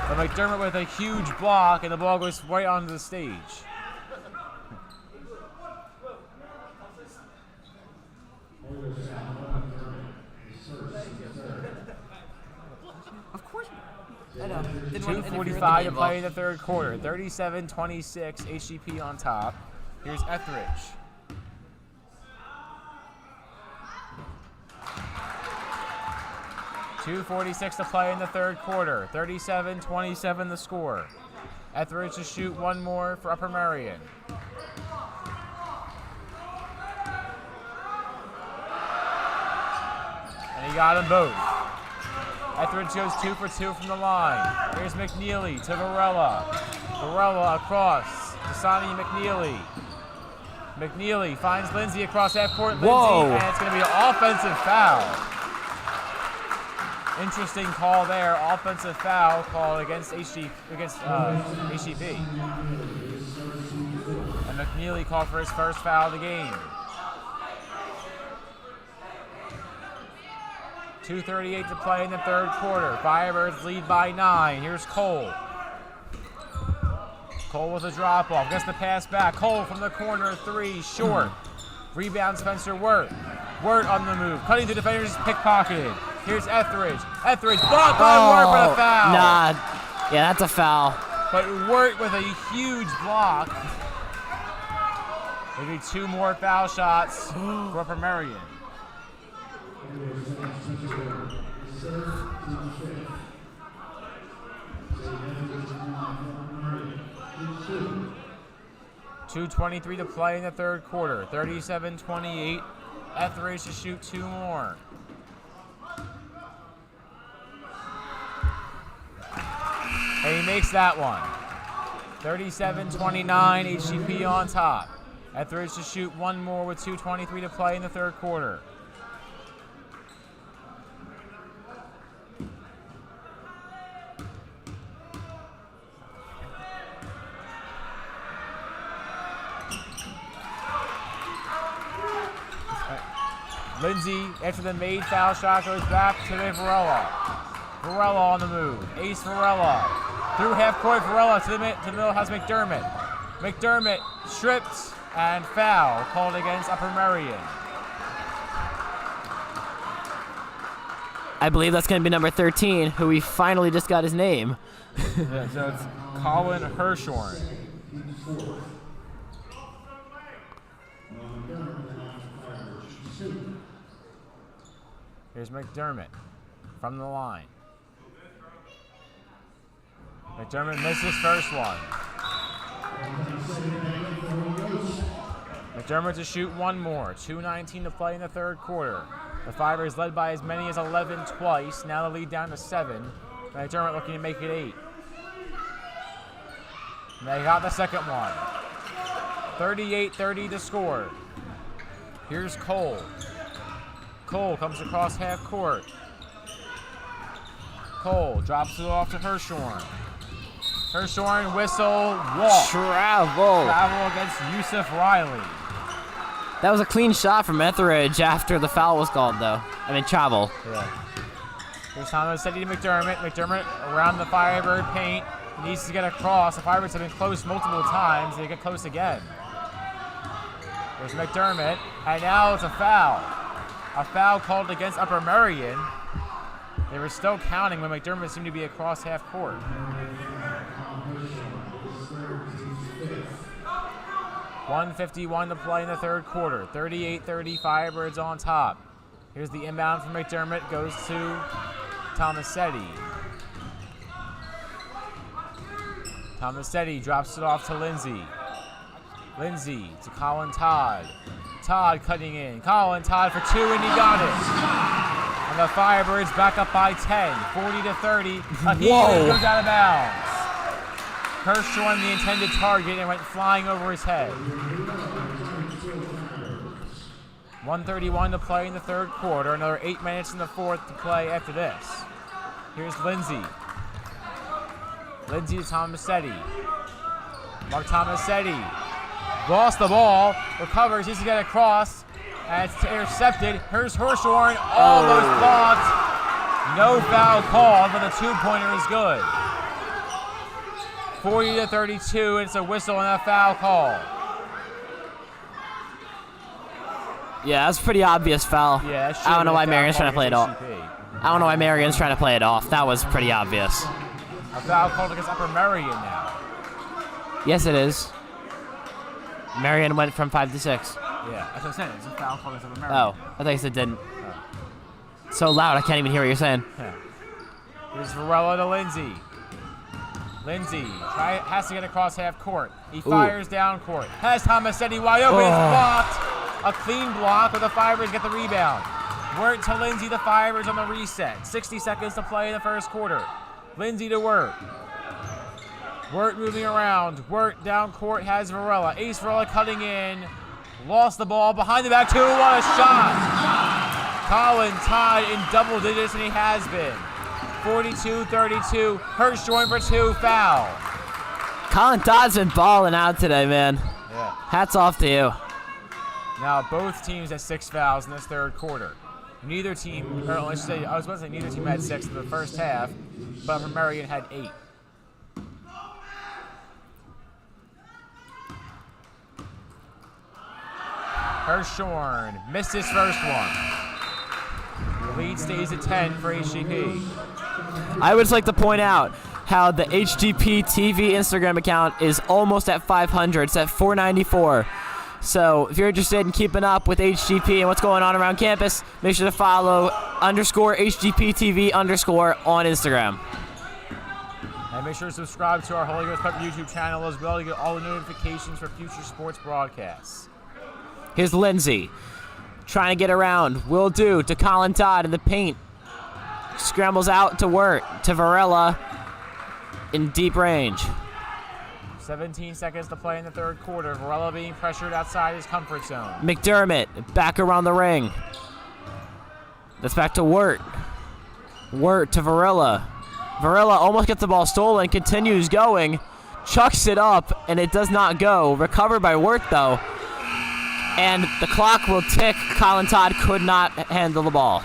But McDermott with a huge block, and the ball goes right onto the stage. I know. 2:45 to play in the third quarter. 37-26, HGP on top. Here's Etheridge. .246 to play in the third quarter. 37-27 the score. Etheridge to shoot one more for Upper Merion. And he got them both. Etheridge goes 2 for 2 from the line. Here's McNeely to Varela. Varela across. Dasani McNeely. McNeely finds Lindsey across half court. Lindsey, and it's going to be an offensive foul. Interesting call there. Offensive foul called against HGP. And McNeely called for his first foul of the game. 2:38 to play in the third quarter. Firebirds lead by 9. Here's Cole. Cole with a drop off. Gets the pass back. Cole from the corner, 3, short. Rebound Spencer Wert. Wert on the move. Cutting through defenders, pickpocketed. Here's Etheridge. Etheridge blocked by Wert for a foul. Nah. Yeah, that's a foul. But Wert with a huge block. Maybe 2 more foul shots for Upper Merion. .223 to play in the third quarter. 37-28. Etheridge to shoot 2 more. And he makes that one. 37-29. HGP on top. Etheridge to shoot 1 more with 2:23 to play in the third quarter. Lindsey, after the made foul shot, goes back to Varela. Varela on the move. Ace Varela. Through half court, Varela to the middle has McDermott. McDermott stripped and foul called against Upper Merion. I believe that's going to be number 13, who we finally just got his name. Yeah, so it's Colin Hirshhorn. Here's McDermott from the line. McDermott missed his first one. McDermott to shoot 1 more. 2:19 to play in the third quarter. The Fibers led by as many as 11 twice. Now the lead down to 7. McDermott looking to make it 8. And they got the second one. 38-30 to score. Here's Cole. Cole comes across half court. Cole drops it off to Hirshhorn. Hirshhorn, whistle, walk. Travel against Yusuf Riley. That was a clean shot from Etheridge after the foul was called, though. I mean, travel. Yeah. Here's Tomasetti to McDermott. McDermott around the Firebird paint. He needs to get across. The Firebirds have been close multiple times. They get close again. There's McDermott. And now it's a foul. A foul called against Upper Merion. They were still counting when McDermott seemed to be across half court. $1:51 to play in the third quarter. 38-30, Firebirds on top. Here's the inbound from McDermott, goes to Tomasetti. Tomasetti drops it off to Lindsey. Lindsey to Colin Todd. Todd cutting in. Colin Todd for 2, and he got it. And the Firebirds back up by 10, 40-30. A heat goes out of bounds. Hirsch joined the intended target and went flying over his head. 1:31 to play in the third quarter. Another 8 minutes in the fourth to play after this. Here's Lindsey. Lindsey to Tomasetti. Mark Tomasetti lost the ball, recovers, he's got it across, and it's intercepted. Here's Hirschhorn, almost blocked. No foul called, but the 2-pointer is good. 40-32, and it's a whistle and a foul call. Yeah, that's a pretty obvious foul. Yeah, I don't know why Marion's trying to play it off. I don't know why Marion's trying to play it off. That was pretty obvious. A foul called against Upper Merion now. Yes, it is. Merion went from 5 to 6. Yeah, that's what I said. It's a foul called against Upper Merion. Oh, I thought you said didn't. So loud, I can't even hear what you're saying. Yeah. Here's Varela to Lindsey. Lindsey has to get across half court. He fires down court. Has Tomasetti wide open. It's blocked. A clean block, but the Firebirds get the rebound. Wert to Lindsey, the Firebirds on the reset. 60 seconds to play in the first quarter. Lindsey to Wert. Wert moving around. Wert down court has Varela. Ace Varela cutting in. Lost the ball behind the back. 2, what a shot. Colin tied in double digits, and he has been. 42-32. Hirsch joined for 2, foul. Colin Todd's been balling out today, man. Yeah. Hats off to you. Now both teams had 6 fouls in this third quarter. Neither team, or let's say, I was about to say neither team had 6 in the first half, but Merion had 8. Hirschhorn missed his first one. The lead stays at 10 for HGP. I would just like to point out how the HGP TV Instagram account is almost at 500. It's at 494. So if you're interested in keeping up with HGP and what's going on around campus, make sure to follow _HGPTV_ on Instagram. And make sure to subscribe to our Holy Ghost Pep YouTube channel as well to get all the notifications for future sports broadcasts. Here's Lindsey trying to get around. Will do to Colin Todd in the paint. Scrambles out to Wert to Varela in deep range. 17 seconds to play in the third quarter. Varela being pressured outside his comfort zone. McDermott back around the ring. That's back to Wert. Wert to Varela. Varela almost gets the ball stolen, continues going, chucks it up, and it does not go. Recovered by Wert, though. And the clock will tick. Colin Todd could not handle the ball.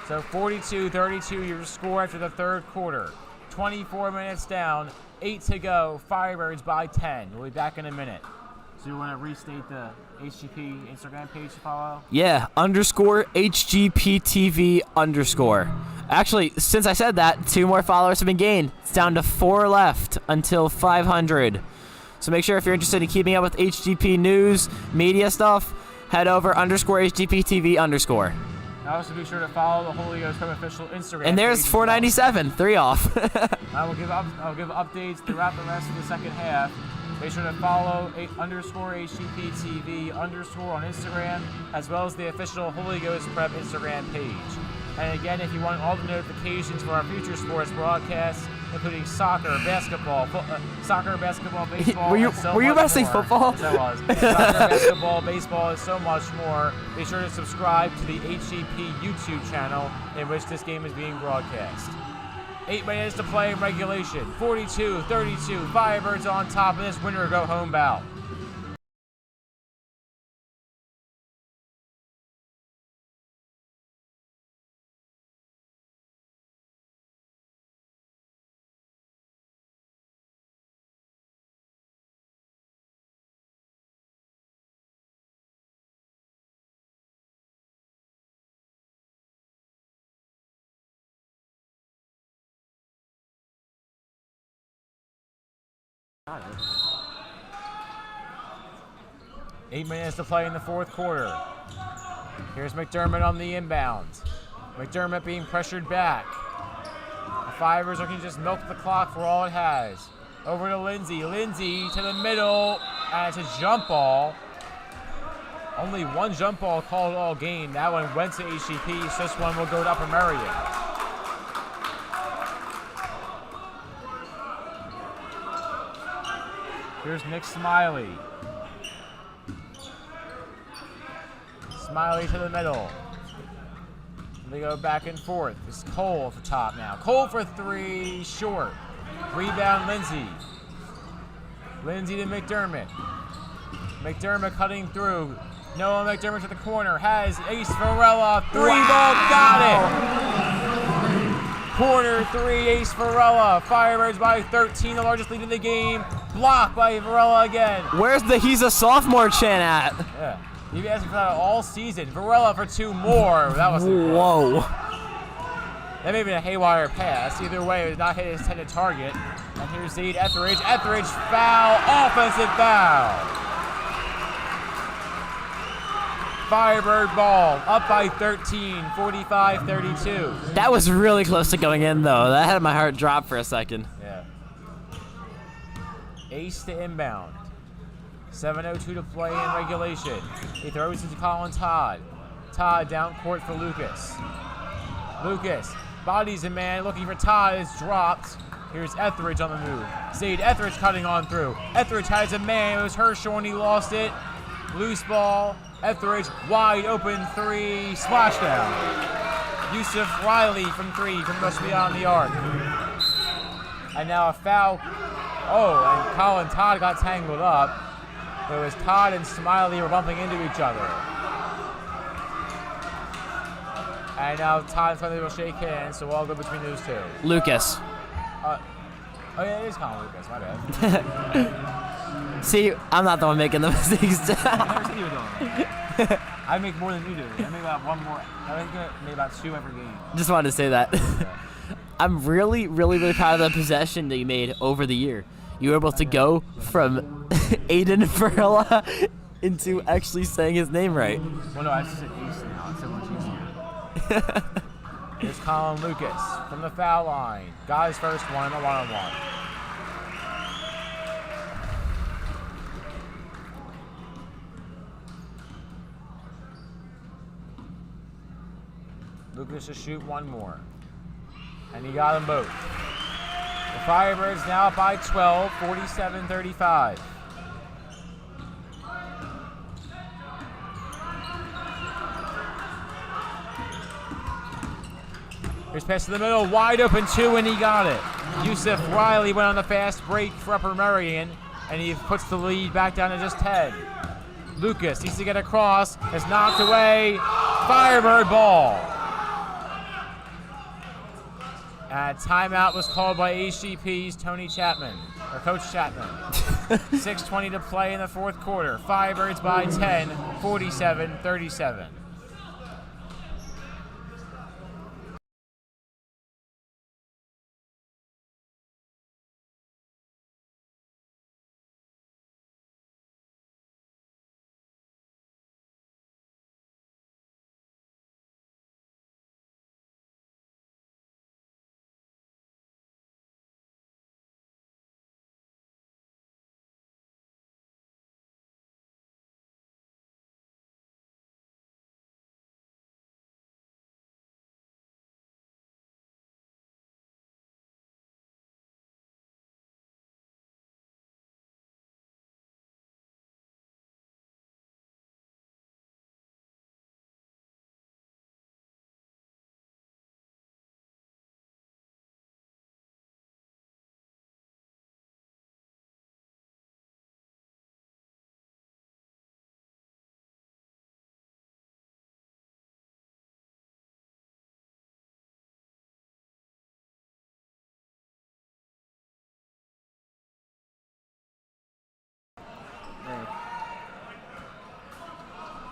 So 42-32 your score after the third quarter. 24 minutes down, 8 to go. Firebirds by 10. We'll be back in a minute. So you want to restate the HGP Instagram page to follow? Yeah, _HGPTV_. Actually, since I said that, 2 more followers have been gained. It's down to 4 left until 500. So make sure if you're interested in keeping up with HGP news, media stuff, head over _HGPTV_. And also be sure to follow the Holy Ghost Pep official Instagram. And there's 497, 3 off. I'll give updates throughout the rest of the second half. Make sure to follow _HGPTV_ on Instagram, as well as the official Holy Ghost Prep Instagram page. And again, if you want all the notifications for our future sports broadcasts, including soccer, basketball, baseball, Were you and so were you much wrestling more. football? Yes, I was. Soccer, basketball, baseball, and so much more. Be sure to subscribe to the HGP YouTube channel in which this game is being broadcast. 8 minutes to play in regulation. 42-32. Firebirds on top of this winner go home bout. 8 minutes to play in the fourth quarter. Here's McDermott on the inbound. McDermott being pressured back. The Fibers are going to just milk the clock for all it has. Over to Lindsey. Lindsey to the middle, and it's a jump ball. Only one jump ball called all game. That one went to HGP, so this one will go to Upper Merion. Here's Nick Smiley. Smiley to the middle. They go back and forth. It's Cole at the top now. Cole for three, short. Rebound, Lindsey. Lindsey to McDermott. McDermott cutting through. Noah McDermott to the corner. Has Ace Varela. Three ball, got it. Corner three, Ace Varela. Firebirds by 13, the largest lead in the game. Blocked by Varela again. Where's the "he's a sophomore" chant at? Yeah. You've been asking for that all season. Varela for two more. That was whoa. That may have been a haywire pass. Either way, it did not hit his intended target. And here's Zaid Etheridge. Etheridge foul, offensive foul. Firebird ball, up by 13, 45-32. That was really close to going in, though. That had my heart drop for a second. Yeah. Ace to inbound. 7:02 to play in regulation. He throws it to Colin Todd. Todd down court for Lucas. Lucas bodies a man looking for Todd. It's dropped. Here's Etheridge on the move. Zaid Etheridge cutting on through. Etheridge has a man. It was Herschel and he lost it. Loose ball. Etheridge wide open three. Splashdown. Yusuf Riley from three from just beyond the arc. And now a foul. Oh, and Colin Todd got tangled up. It was Todd and Smiley were bumping into each other. And now Todd and Smiley will shake hands, so we'll go between those two. Lucas. Oh yeah, it is Colin Lucas, my bad. See, I'm not the one making the mistakes. I never said you were doing it. I make more than you do. I make about one more. I think I make about two every game. Just wanted to say that. Yeah. I'm really, really, really proud of the possession that you made over the year. You were able to go from Aiden Varela into actually saying his name right. Well, no, I just said Ace now. It's so much easier. Here's Colin Lucas from the foul line. Got his first one in the one-on-one. Lucas to shoot one more. And he got them both. The Firebirds now up by 12, 47-35. Here's pass to the middle, wide open two, and he got it. Yusuf Riley went on the fast break for Upper Merion, and he puts the lead back down to just 10. Lucas needs to get across, has knocked away. Firebird ball. Timeout was called by HGP's Tony Chapman, or Coach Chapman. 6:20 to play in the fourth quarter. Firebirds by 10, 47-37.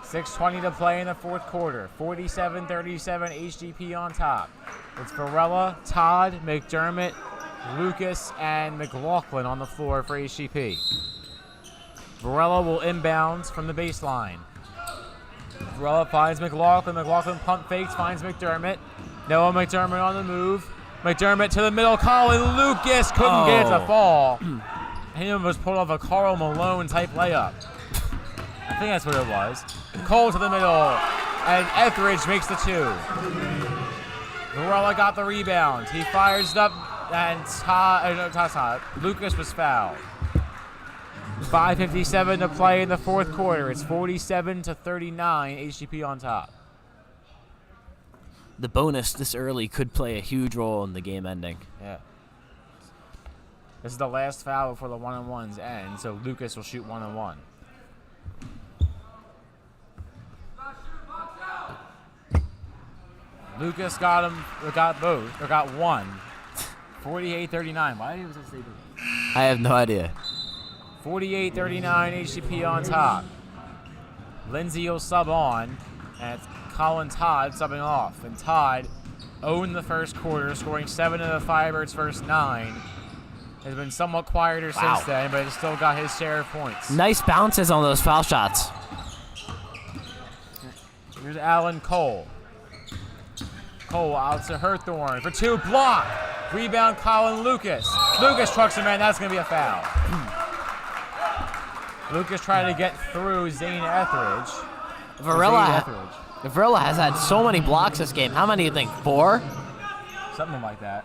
.6:20 to play in the fourth quarter. 47-37, HGP on top. It's Varela, Todd, McDermott, Lucas and McLaughlin on the floor for HGP. Varela will inbounds from the baseline. Varela finds McLaughlin. McLaughlin pump fakes, finds McDermott. Noah McDermott on the move. McDermott to the middle. Colin Lucas couldn't get it to fall. He almost pulled off a Carl Malone type layup. I think that's what it was. Cole to the middle, and Etheridge makes the 2. Varela got the rebound. He fires it up, and Todd. Lucas was fouled. 5:57 to play in the fourth quarter. It's 47-39. HGP on top. The bonus this early could play a huge role in the game ending. Yeah. This is the last foul before the one-on-ones end, so Lucas will shoot one-on-one. Lucas got both, or got one. 48-39. Why did he say that? I have no idea. 48-39, HGP on top. Lindsey will sub on, and it's Colin Todd subbing off. And Todd owned the first quarter, scoring 7 of the Firebirds' first 9. Has been somewhat quieter since then, but has still got his share of points. Nice bounces on those foul shots. Here's Alan Cole. Cole out to Herthorn for 2, block. Rebound Colin Lucas. Lucas trucks him in, that's going to be a foul. Lucas trying to get through Zane Etheridge. Varela has had so many blocks this game. How many do you think? 4? Something like that.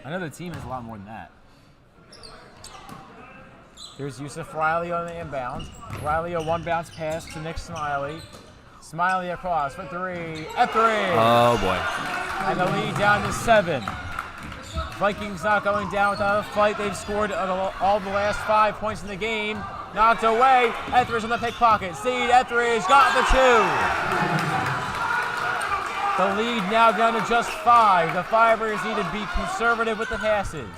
I know the team is a lot more than that. Here's Yusuf Riley on the inbound. Riley a one bounce pass to Nick Smiley. Smiley across for 3. Etheridge! Oh boy. And the lead down to 7. Vikings not going down without a fight. They've scored all the last 5 points in the game. Knocked away. Etheridge on the pickpocket. Seed Etheridge got the 2. The lead now down to just 5. The Firebirds need to be conservative with the passes.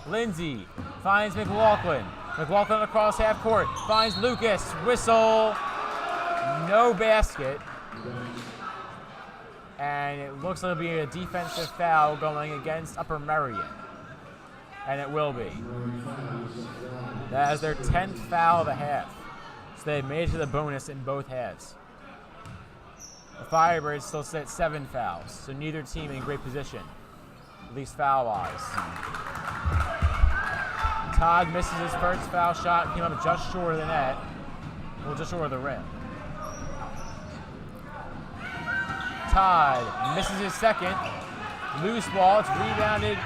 Lindsey finds McLaughlin. McLaughlin across half court. Finds Lucas. Whistle. No basket. And it looks like it'll be a defensive foul going against Upper Merion. And it will be. That is their 10th foul of the half. So they've made it to the bonus in both halves. The Firebirds still sit at 7 fouls, so neither team in great position, at least foul-wise. Todd misses his first foul shot, came up just short of the net. Well, just short of the rim. Todd misses his second. Loose ball, it's rebounded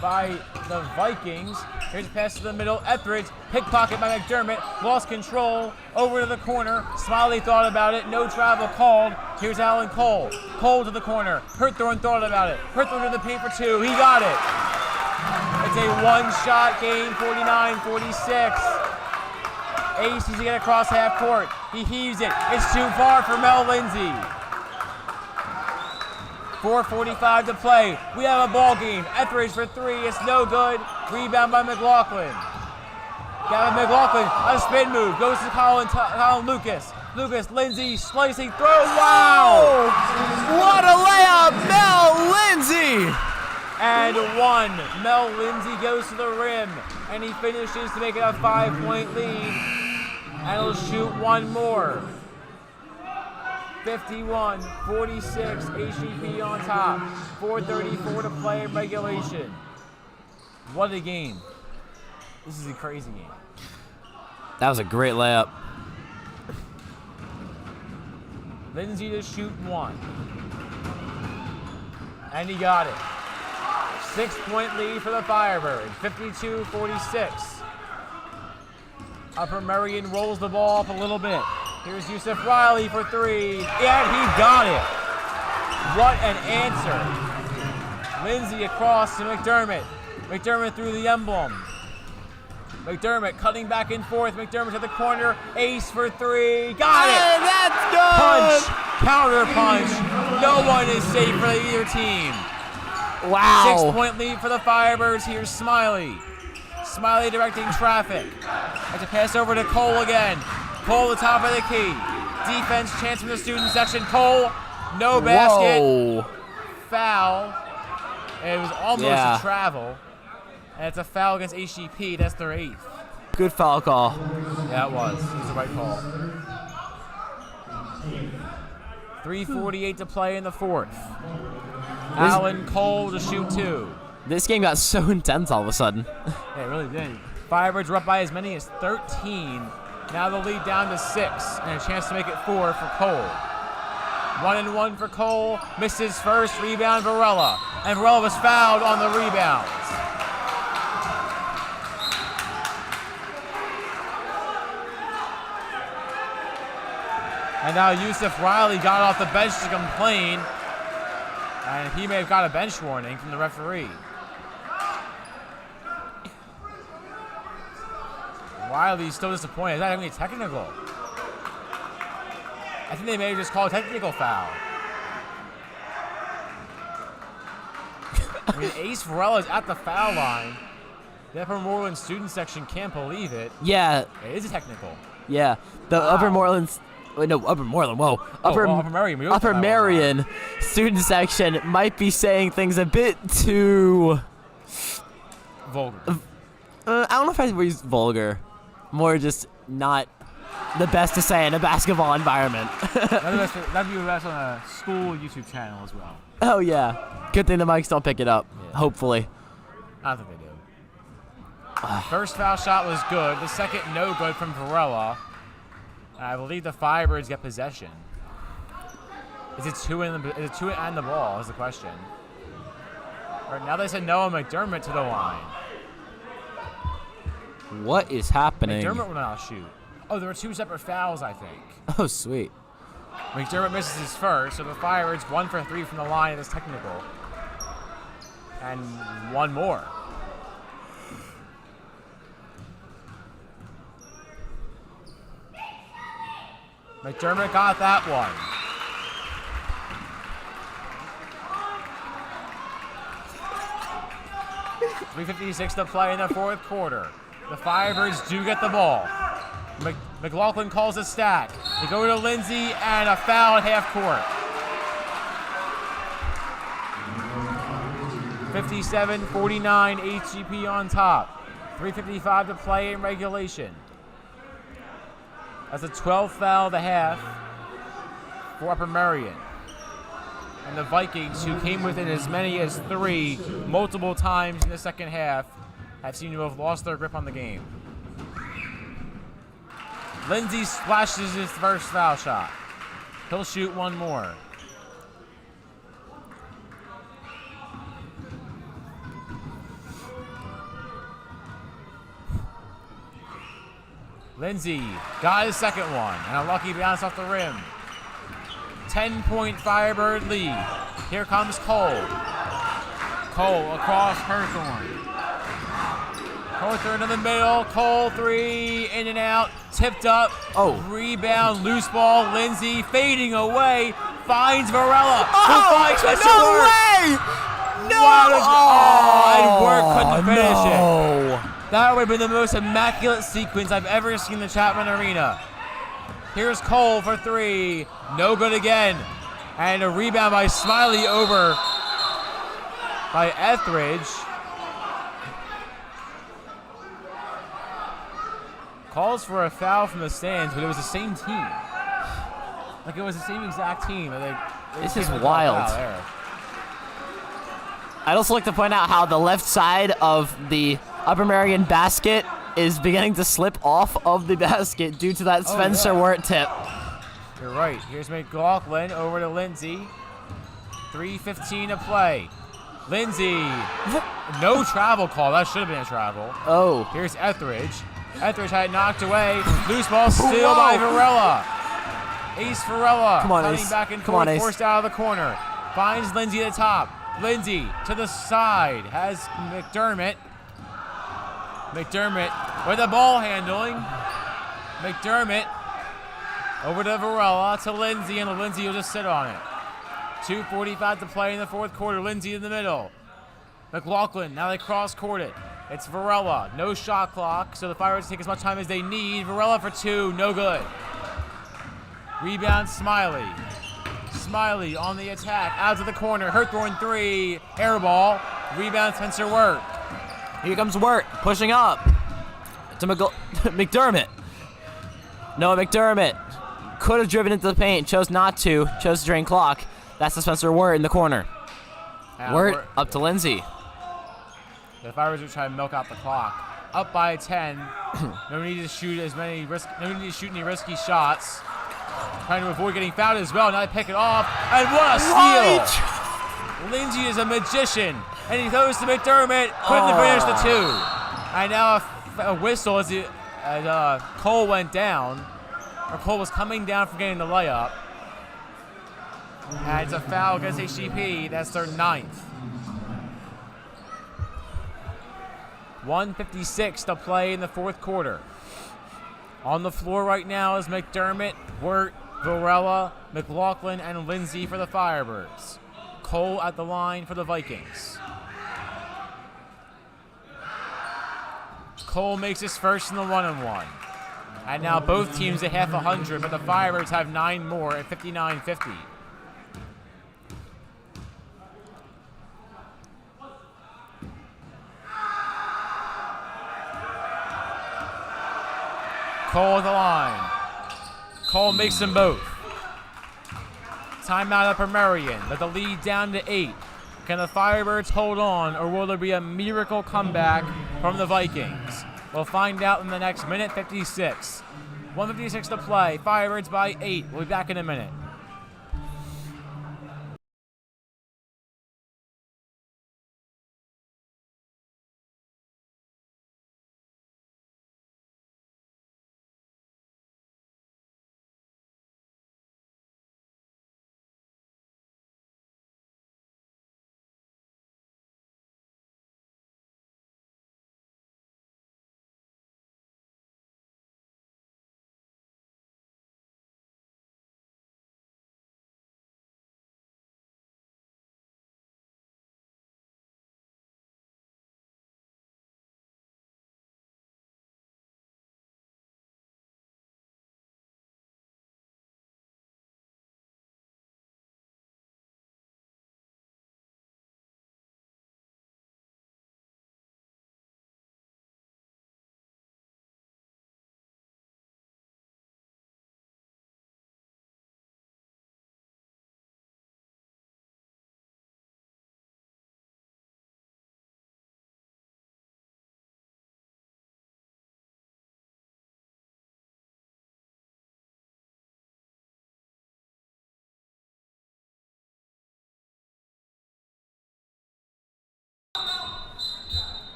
by the Vikings. Here's a pass to the middle. Etheridge, pickpocket by McDermott, lost control, over to the corner. Smiley thought about it, no travel called. Here's Alan Cole. Cole to the corner. Herthorn thought about it. Herthorn to the paint for 2. He got it. It's a one-shot game, 49-46. Ace needs to get across half court. He heaves it. It's too far for Mel Lindsey. 4:45 to play. We have a ball game. Etheridge for 3. It's no good. Rebound by McLaughlin. Gavin McLaughlin, a spin move. Goes to Colin Lucas. Lucas, Lindsey, slicing throw. Wow! What a layup, Mel Lindsey! And 1. Mel Lindsey goes to the rim. And he finishes to make it a 5-point lead. And he'll shoot one more. 51-46, HGP on top. 4:34 to play in regulation. What a game. This is a crazy game. That was a great layup. Lindsey to shoot 1. And he got it. 6-point lead for the Firebirds, 52-46. Upper Merion rolls the ball up a little bit. Here's Yusuf Riley for 3, and he got it. What an answer. Lindsey across to McDermott. McDermott through the emblem. McDermott cutting back and forth. McDermott to the corner. Ace for 3. Got it. Hey, that's good. Punch. Counter punch. No one is safe for either team. Wow. 6-point lead for the Firebirds. Here's Smiley. Smiley directing traffic. Has to pass over to Cole again. Cole, the top of the key. Defense chance from the student section. Cole, no basket. Whoa. Foul. It was almost Yeah. a travel. And it's a foul against HGP. That's their 8th. Good foul call. Yeah, it was. It was the right call. 3:48 to play in the 4th. Allen Cole to shoot 2. This game got so intense all of a sudden. Yeah, it really did. Firebirds were up by as many as 13. Now the lead down to 6, and a chance to make it 4 for Cole. 1-1 for Cole. Misses first. Rebound Varela. And Varela was fouled on the rebounds. And now Yusuf Riley got off the bench to complain. And he may have got a bench warning from the referee. Riley's still disappointed. Is that having a technical? I think they may have just called a technical foul. I mean, Ace Varela is at the foul line. The Upper Moreland student section can't believe it. Yeah. It is a technical. Yeah. The Upper Moreland. Wait, no, Upper Moreland. Whoa. Upper Merion. Upper Merion student section might be saying things a bit too vulgar. I don't know if I would use vulgar. More just not the best to say in a basketball environment. That'd be best on a school YouTube channel as well. Oh, yeah. Good thing the mics don't pick it up, hopefully. I don't think they do. First foul shot was good. The second, no good from Varela. I believe the Firebirds get possession. Is it two and the ball is the question. All right, now they send Noah McDermott to the line. What is happening? McDermott will now shoot. Oh, there were 2 separate fouls, I think. Oh, sweet. McDermott misses his first, so the Firebirds 1 for 3 from the line of this technical. And 1 more. McDermott got that one. .356 to play in the 4th quarter. The Firebirds do get the ball. McLaughlin calls a stack. They go to Lindsey and a foul at half court. 57-49, HGP on top. 3:55 to play in regulation. That's a 12th foul of the half for Upper Merion. And the Vikings, who came within as many as 3 multiple times in the second half, have seemed to have lost their grip on the game. Lindsey splashes his first foul shot. He'll shoot 1 more. Lindsey got his second one, and a lucky bounce off the rim. 10-point Firebird lead. Here comes Cole. Cole across Hurthorne. Hurthorne in the middle. Cole 3, in and out, tipped up. Oh. Rebound, loose ball. Lindsey fading away, finds Varela. No way! No! And Wert couldn't finish it. That would have been the most immaculate sequence I've ever seen in the Chapman Arena. Here's Cole for 3. No good again. And a rebound by Smiley over by Etheridge. Calls for a foul from the stands, but it was the same team. Like it was the same exact team. This is wild. I'd also like to point out how the left side of the Upper Merion basket is beginning to slip off of the basket due to that Spencer Wert tip. You're right. Here's McLaughlin over to Lindsey. 3:15 to play. Lindsey, no travel call. That should have been a travel. Oh. Here's Etheridge. Etheridge had it knocked away. Loose ball steal by Varela. Ace Varela. Come on, cutting Ace. back and Come forth, on, Ace. forced out of the corner. Finds Lindsey at the top. Lindsey to the side. Has McDermott. McDermott with the ball handling. McDermott over to Varela to Lindsey, and Lindsey will just sit on it. 2:45 to play in the 4th quarter. Lindsey in the middle. McLaughlin, now they cross-court it. It's Varela, no shot clock, so the Firebirds take as much time as they need. Varela for 2, no good. Rebound Smiley. Smiley on the attack, out to the corner, Hurt throwing 3, air ball, rebound Spencer Wert. Here comes Wert, pushing up to McDermott. Noah McDermott could have driven into the paint, chose not to, chose to drain clock. That's the Spencer Wert in the corner. Wert up to Lindsey. The Firebirds are trying to milk out the clock. Up by 10. No need to shoot any risky shots. Trying to avoid getting fouled as well. Now they pick it off. And what a steal! Lindsey is a magician. And he throws to McDermott. Couldn't finish the 2. And now a whistle as Cole went down. Or Cole was coming down from getting the layup. And it's a foul against HGP. That's their 9th. 1:56 to play in the 4th quarter. On the floor right now is McDermott, Wert, Varela, McLaughlin, and Lindsey for the Firebirds. Cole at the line for the Vikings. Cole makes his first in the 1-on-1. And now both teams at half 100, but the Firebirds have 9 more at 59-50. Cole at the line. Cole makes them both. Timeout up for Merion. Let the lead down to 8. Can the Firebirds hold on, or will there be a miracle comeback from the Vikings? We'll find out in the next minute 56. 1:56 to play. Firebirds by 8. We'll be back in a minute.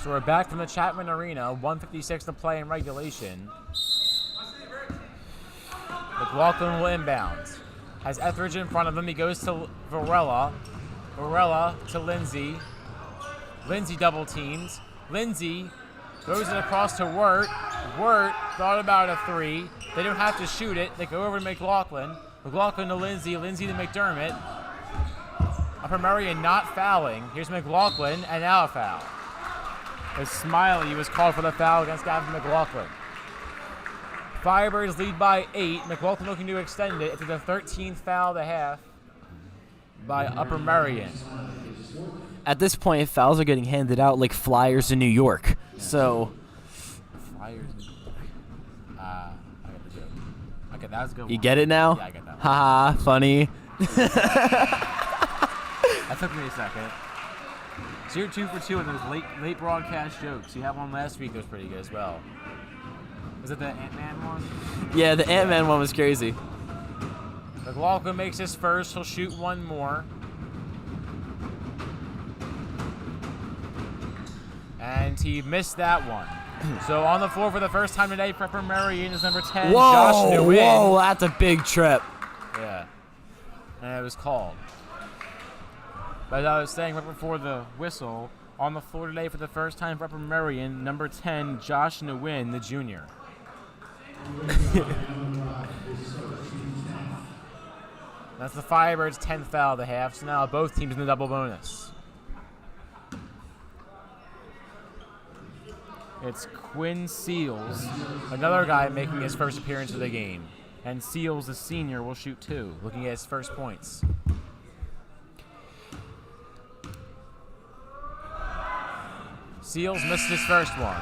So we're back from the Chapman Arena, 1:56 to play in regulation. McLaughlin will inbound. Has Etheridge in front of him. He goes to Varela. Varela to Lindsey. Lindsey double teams. Lindsey throws it across to Wert. Wert thought about a 3. They don't have to shoot it. They go over to McLaughlin. McLaughlin to Lindsey. Lindsey to McDermott. Upper Merion not fouling. Here's McLaughlin, and now a foul. As Smiley was called for the foul against Gavin McLaughlin. Firebirds lead by 8. McLaughlin looking to extend it. It's the 13th foul of the half by Upper Merion. At this point, fouls are getting handed out like flyers in New York. Yeah. So. Flyers in New York. I got the joke. Okay, that was a good one. You get it now? Yeah, I get that one. Haha, funny. That took me a second. So you're 2 for 2 on those late broadcast jokes. You had one last week that was pretty good as well. Was it the Ant-Man one? Yeah, the Ant-Man one was crazy. McLaughlin makes his first. He'll shoot one more. And he missed that one. So on the floor for the first time today, Prepper Merion is number 10, Josh Nguyen. Whoa, that's a big trip. Yeah. And it was called. But as I was saying right before the whistle, on the floor today for the first time for Upper Merion, number 10, Josh Nguyen, the junior. That's the Firebirds' 10th foul of the half, so now both teams in the double bonus. It's Quinn Seals, another guy making his first appearance of the game. And Seals, the senior, will shoot 2, looking at his first points. Seals missed his first one.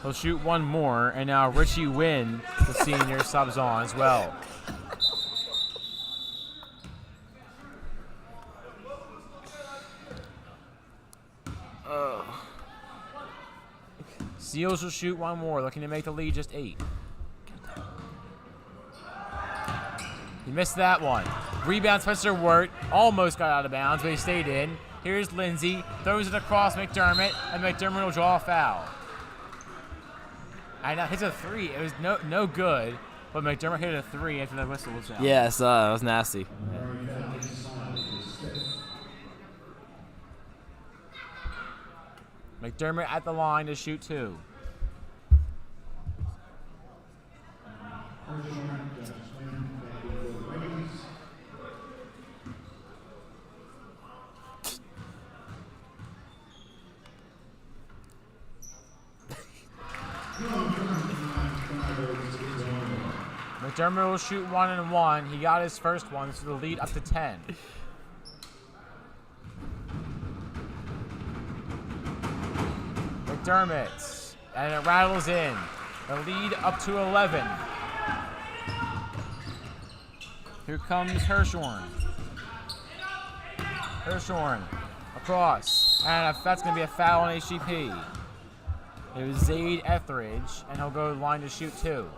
He'll shoot 1 more, and now Richie Wynn, the senior, subs on as well. Seals will shoot 1 more, looking to make the lead just 8. He missed that one. Rebound, Spencer Wert almost got out of bounds, but he stayed in. Here's Lindsey, throws it across McDermott, and McDermott will draw a foul. And now hits a 3. It was no good, but McDermott hit a 3 after the whistle was out. Yeah, I saw. It was nasty. McDermott at the line to shoot 2. McDermott will shoot 1 and 1. He got his first one, so the lead up to 10. McDermott, and it rattles in. The lead up to 11. Here comes Hirschhorn. Hirschhorn across, and that's going to be a foul on HGP. It was Zaid Etheridge, and he'll go to the line to shoot 2.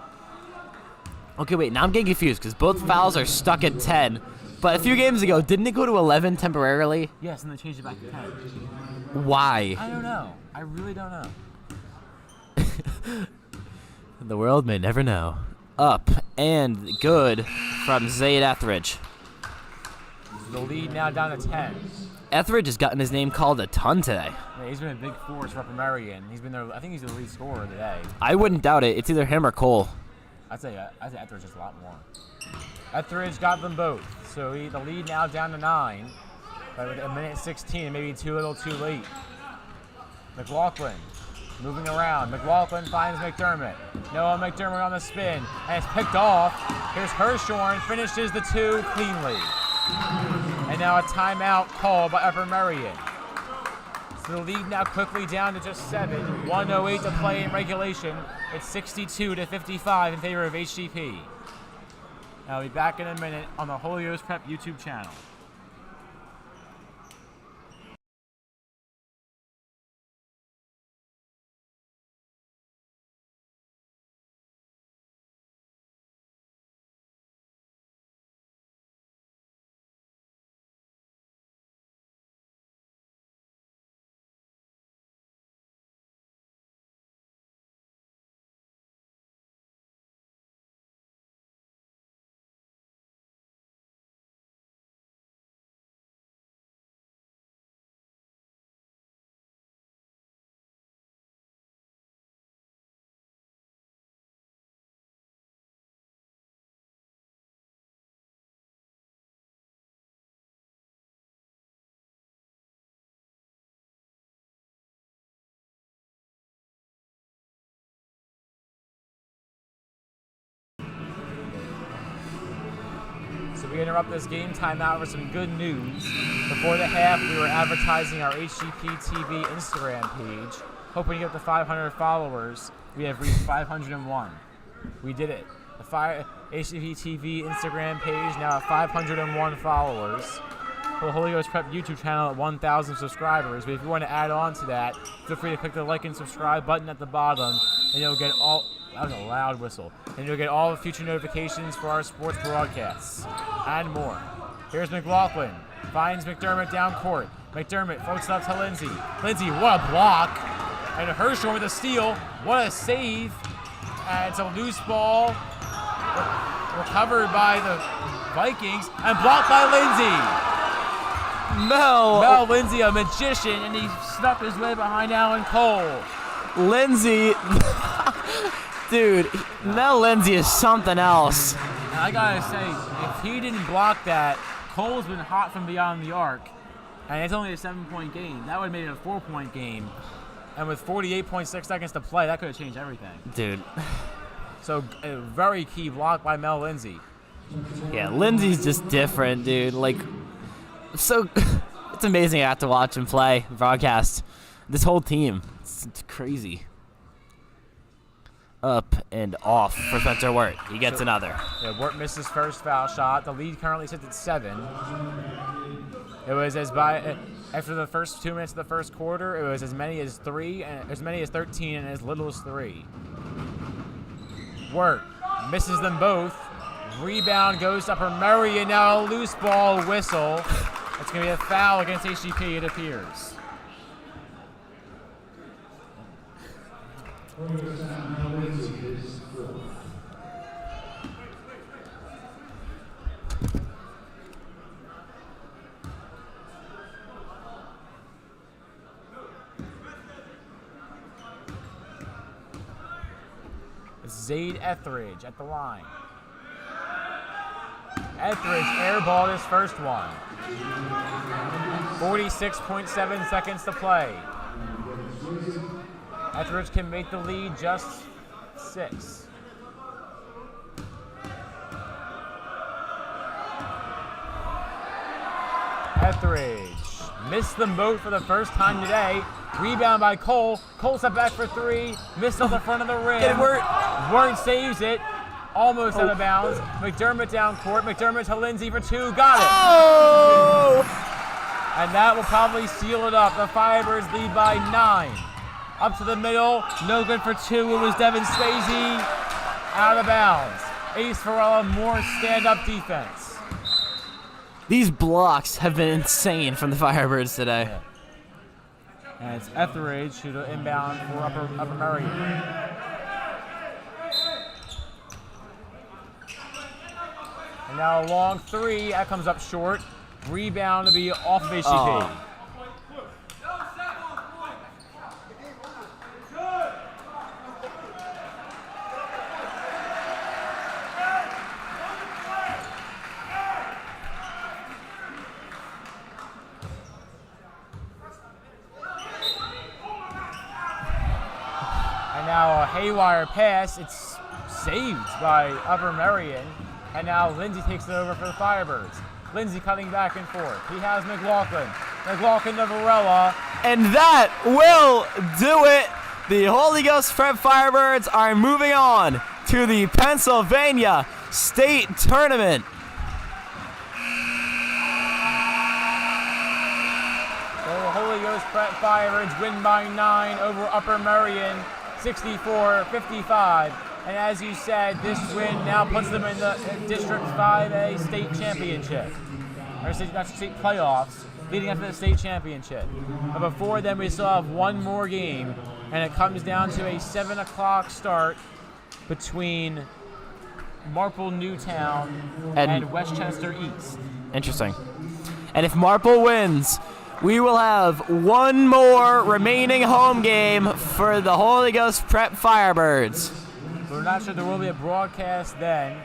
Okay, wait, now I'm getting confused because both fouls are stuck at 10. But a few games ago, didn't it go to 11 temporarily? Yes, and they changed it back to 10. Why? I don't know. I really don't know. The world may never know. Up and good from Zaid Etheridge. The lead now down to 10. Etheridge has gotten his name called a ton today. Yeah, he's been a big force for Upper Merion. He's been there. I think he's the lead scorer today. I wouldn't doubt it. It's either him or Cole. I'd say Etheridge just a lot more. Etheridge got them both. So the lead now down to 9. But with a minute 16, maybe a little too late. McLaughlin moving around. McLaughlin finds McDermott. Noah McDermott on the spin. And it's picked off. Here's Hirschhorn. Finishes the 2 cleanly. And now a timeout called by Upper Merion. So the lead now quickly down to just 7. 1:08 to play in regulation. It's 62-55 in favor of HGP. I'll be back in a minute on the Holy Ghost Prep YouTube channel. So we interrupt this game timeout for some good news. Before the half, we were advertising our HGP TV Instagram page, hoping to get to 500 followers. We have reached 501. We did it. The HGP TV Instagram page now at 501 followers. For the Holy Ghost Prep YouTube channel at 1,000 subscribers. But if you want to add on to that, feel free to click the like and subscribe button at the bottom, and you'll get all. That was a loud whistle. And you'll get all the future notifications for our sports broadcasts and more. Here's McLaughlin. Finds McDermott down court. McDermott floats it up to Lindsey. Lindsey, what a block. And Hirschhorn with a steal. What a save. And it's a loose ball. Recovered by the Vikings. And blocked by Lindsey. Mel Lindsey, a magician, and he snuck his way behind Alan Cole. Lindsey. Dude, Mel Lindsey is something else. And I gotta say, if he didn't block that, Cole's been hot from beyond the arc, and it's only a 7-point game. That would have made it a 4-point game. And with 48.6 seconds to play, that could have changed everything. Dude. So a very key block by Mel Lindsey. Yeah, Lindsey's just different, dude. Like, so it's amazing I have to watch him play, broadcast. This whole team, it's crazy. Up and off for Spencer Wert. He gets another. Yeah, Wert missed his first foul shot. The lead currently sits at 7. It was after the first 2 minutes of the first quarter, it was as many as 3, and as many as 13, and as little as 3. Wert misses them both. Rebound goes to Upper Merion. Now a loose ball whistle. It's going to be a foul against HGP, it appears. Zaid Etheridge at the line. Etheridge airballed his first one. 46.7 seconds to play. Etheridge can make the lead just 6. Etheridge missed the moat for the first time today. Rebound by Cole. Cole set back for 3. Missed on the front of the rim. Get it, Wert. Wert saves it. Almost out of bounds. McDermott down court. McDermott to Lindsey for 2. Got it. Oh! And that will probably seal it up. The Firebirds lead by 9. Up to the middle. No good for 2. It was Devin Swayze. Out of bounds. Ace Farella, more stand-up defense. These blocks have been insane from the Firebirds today. Yeah. And it's Etheridge who to inbound for Upper Merion. And now a long 3. That comes up short. Rebound to be off of HGP. Oh. And now a haywire pass. It's saved by Upper Merion. And now Lindsey takes it over for the Firebirds. Lindsey cutting back and forth. He has McLaughlin. McLaughlin to Varela. And that will do it. The Holy Ghost Prep Firebirds are moving on to the Pennsylvania State Tournament. So the Holy Ghost Prep Firebirds win by 9 over Upper Merion, 64-55. And as you said, this win now puts them in the District 5A state championship. Or state playoffs, leading up to the state championship. But before then, we still have one more game, and it comes down to a 7 o'clock start between Marple Newtown and Westchester East. Interesting. And if Marple wins, we will have one more remaining home game for the Holy Ghost Prep Firebirds. We're not sure there will be a broadcast then,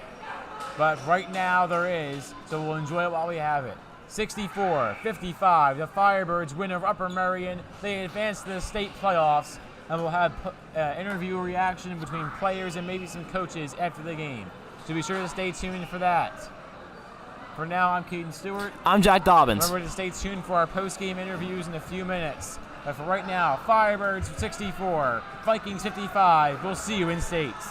but right now there is, so we'll enjoy it while we have it. 64-55, the Firebirds win over Upper Merion. They advance to the state playoffs, and we'll have interview reaction between players and maybe some coaches after the game. So be sure to stay tuned for that. For now, I'm Caden Stewart. I'm Jack Dobbins. Remember to stay tuned for our post-game interviews in a few minutes. But for right now, Firebirds 64, Vikings 55. We'll see you in states.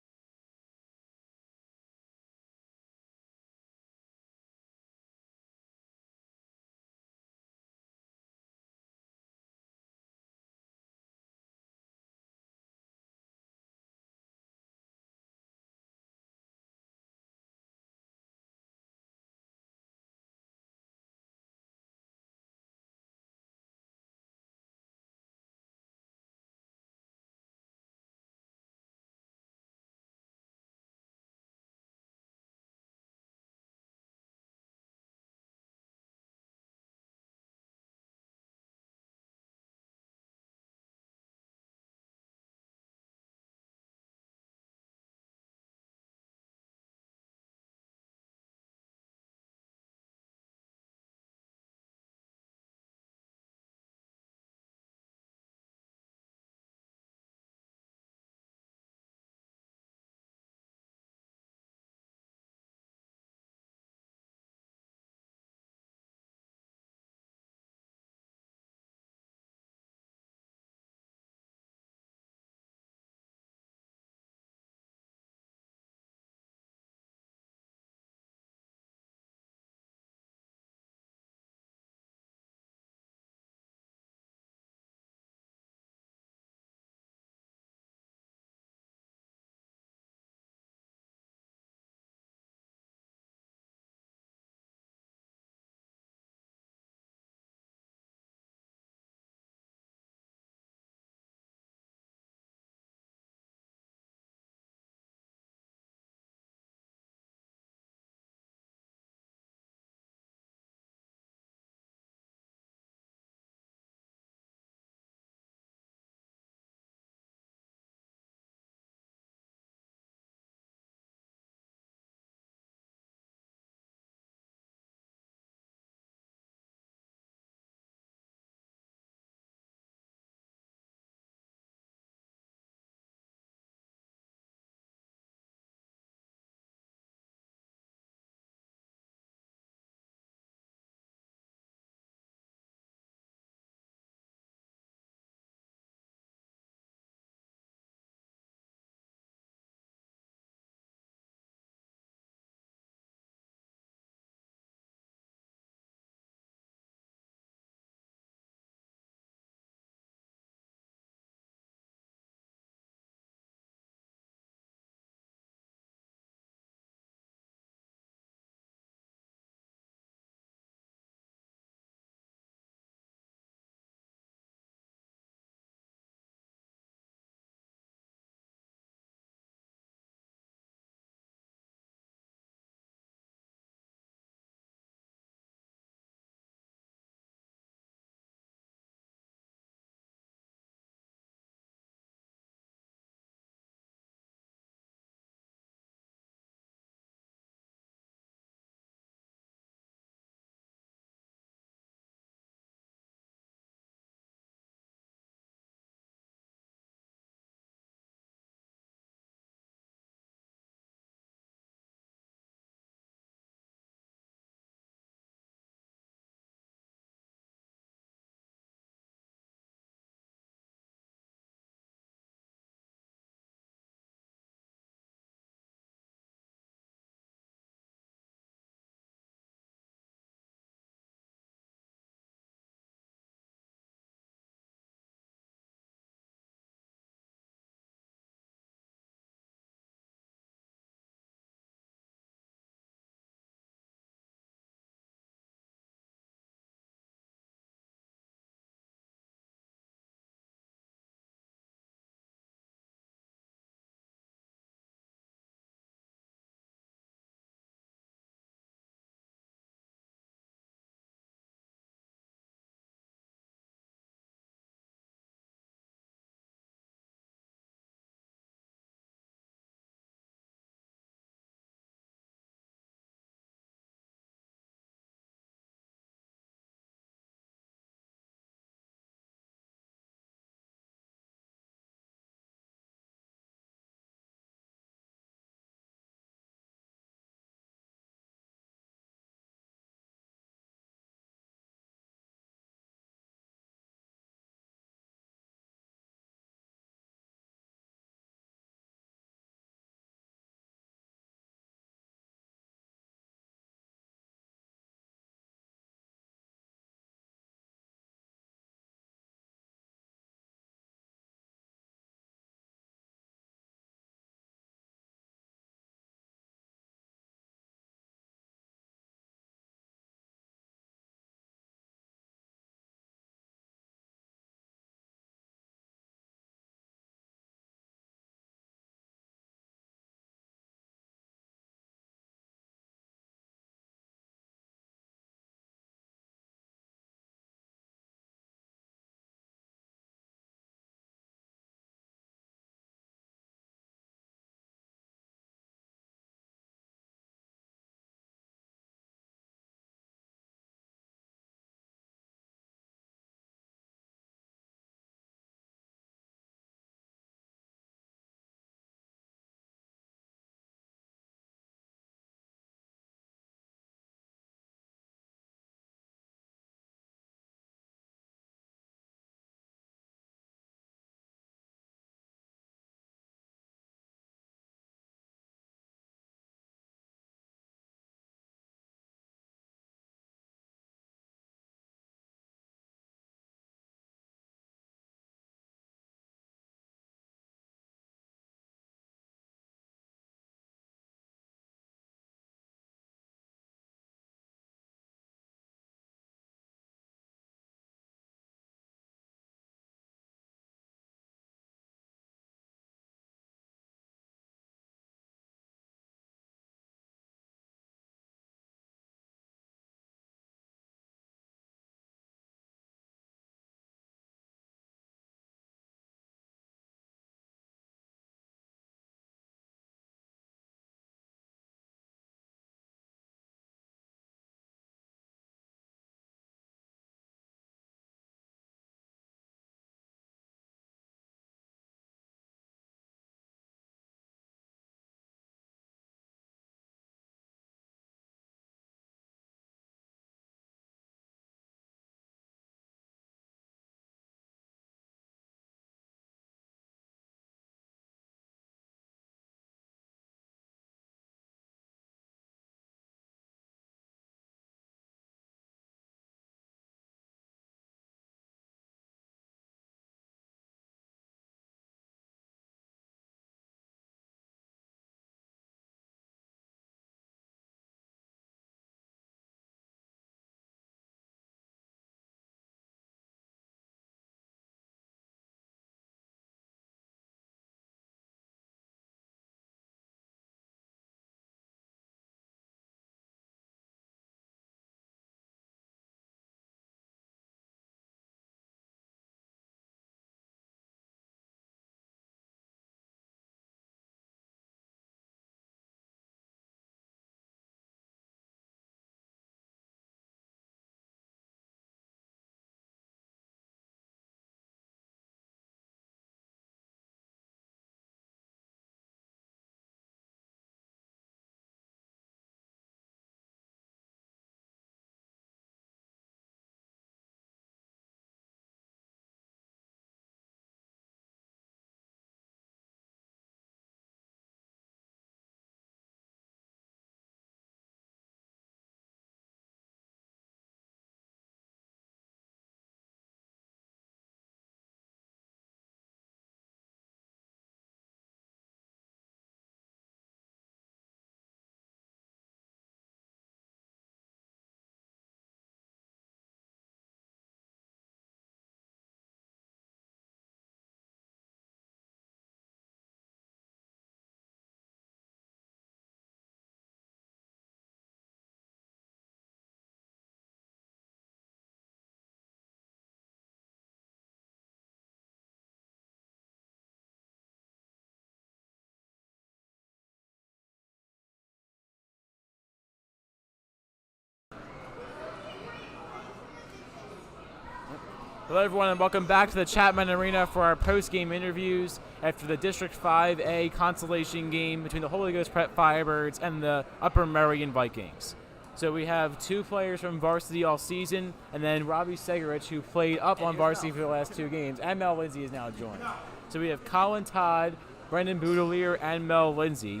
Hello, everyone, and welcome back to the Chapman Arena for our post-game interviews after the District 5A consolation game between the Holy Ghost Prep Firebirds and the Upper Merion Vikings. So we have 2 players from varsity all season, and then Robbie Segarich, who played up on varsity for the last 2 games, and Mel Lindsey is now joined. So we have Colin, Todd, Brendan Boutillier, and Mel Lindsey.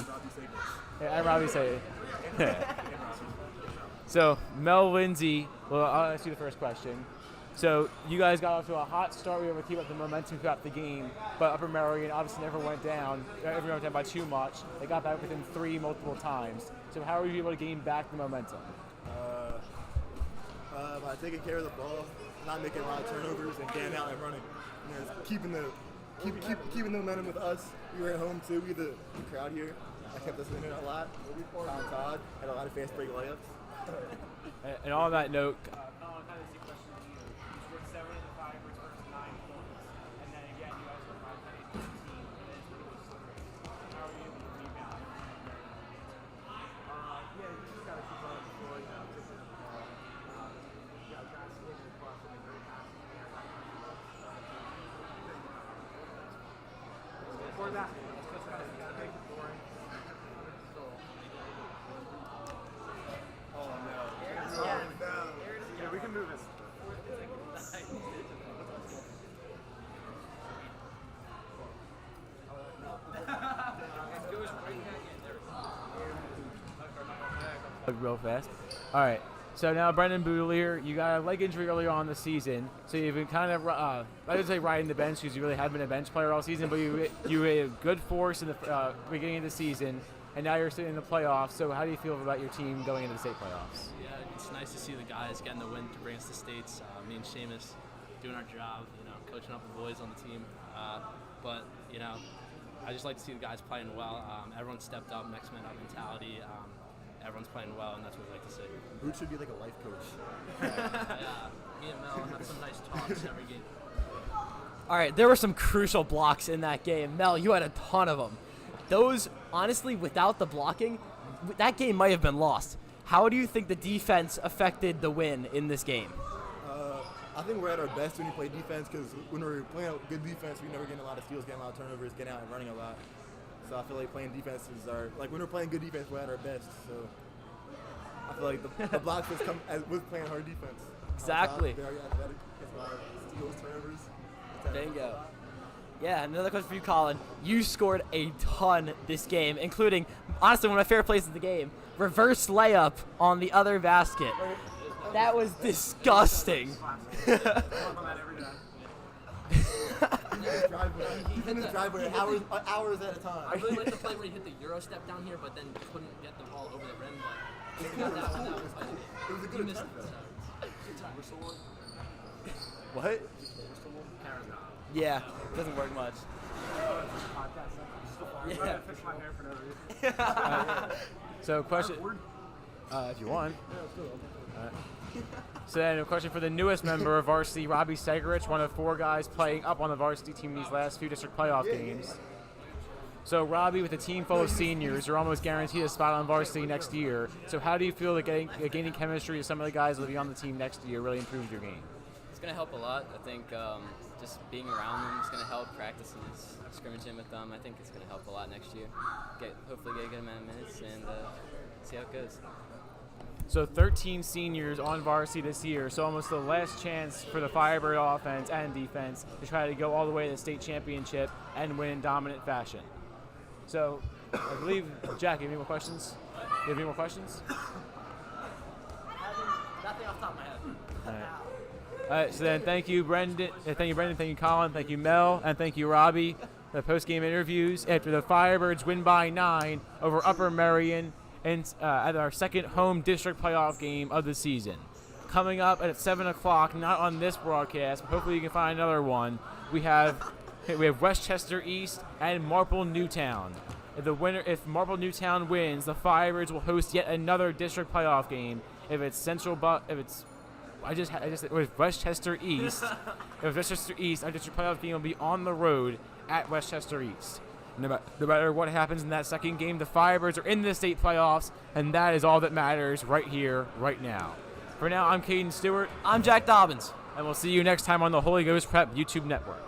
And Robbie Segarich. So Mel Lindsey, well, I'll ask you the first question. So you guys got off to a hot start. We were able to keep up the momentum throughout the game, but Upper Merion obviously never went down. Everyone went down by too much. They got back within 3 multiple times. So how were you able to gain back the momentum? By taking care of the ball, not making a lot of turnovers, and getting out and running. You know, keeping the momentum with us. We were at home too. We had the crowd here. I kept us in it a lot. Todd had a lot of fast break layups. And on that note, real fast. All right. So now Brendan Boutillier, you got a leg injury earlier on in the season, so you've been kind of, I would say riding the bench because you really haven't been a bench player all season, but you were a good force in the beginning of the season, and now you're sitting in the playoffs. So how do you feel about your team going into the state playoffs? Yeah, it's nice to see the guys getting the win to bring us to states. Me and Seamus doing our job, coaching up the boys on the team. But I just like to see the guys playing well. Everyone stepped up, next man up mentality. Everyone's playing well, and that's what we like to see. Boot should be like a life coach. Me and Mel have some nice talks every game. All right, there were some crucial blocks in that game. Mel, you had a ton of them. Those, honestly, without the blocking, that game might have been lost. How do you think the defense affected the win in this game? I think we're at our best when we play defense, because when we're playing out good defense, we never getting a lot of steals, getting a lot of turnovers, getting out and running a lot. So I feel like playing defense is when we're playing good defense, we're at our best. So I feel like the blocks just come with playing hard defense. Exactly. Very athletic, gets a lot of steals, turnovers. Bingo. Yeah, another question for you, Colin. You scored a ton this game, including, honestly, one of my favorite plays of the game, reverse layup on the other basket. That was disgusting. He hit the driveway hours at a time. I really like the play where he hit the Euro step down here, but then couldn't get the ball over the rim. But he got that one. That was like, It was a good attempt. What? Yeah, doesn't work much. Yeah. So question, if you want. So then a question for the newest member of varsity, Robbie Segarich, one of 4 guys playing up on the varsity team these last few district playoff games. So Robbie, with a team full of seniors, you're almost guaranteed a spot on varsity next year. So how do you feel that gaining chemistry with some of the guys that will be on the team next year really improves your game? It's going to help a lot. I think just being around them is going to help. Practices, scrimmaging with them, I think it's going to help a lot next year. Hopefully get a good amount of minutes and see how it goes. So 13 seniors on varsity this year, so almost the last chance for the Firebird offense and defense to try to go all the way to the state championship and win in dominant fashion. So I believe, Jack, you have any more questions? You have any more questions? Nothing off the top of my head. All right, so then thank you, Brendan, thank you, Colin, thank you, Mel, and thank you, Robbie, for the post-game interviews after the Firebirds win by 9 over Upper Merion and at our second home district playoff game of the season. Coming up at 7 o'clock, not on this broadcast, but hopefully you can find another one, we have Westchester East and Marple Newtown. If Marple Newtown wins, the Firebirds will host yet another district playoff game. If it's Westchester East, if Westchester East, our district playoff game will be on the road at Westchester East. No matter what happens in that second game, the Firebirds are in the state playoffs, and that is all that matters right here, right now. For now, I'm Caden Stewart. I'm Jack Dobbins. And we'll see you next time on the Holy Ghost Prep YouTube network.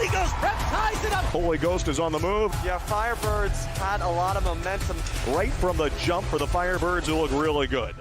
Holy Ghost Prep ties it up. Holy Ghost is on the move. Yeah, Firebirds had a lot of momentum. Right from the jump for the Firebirds, who look really good.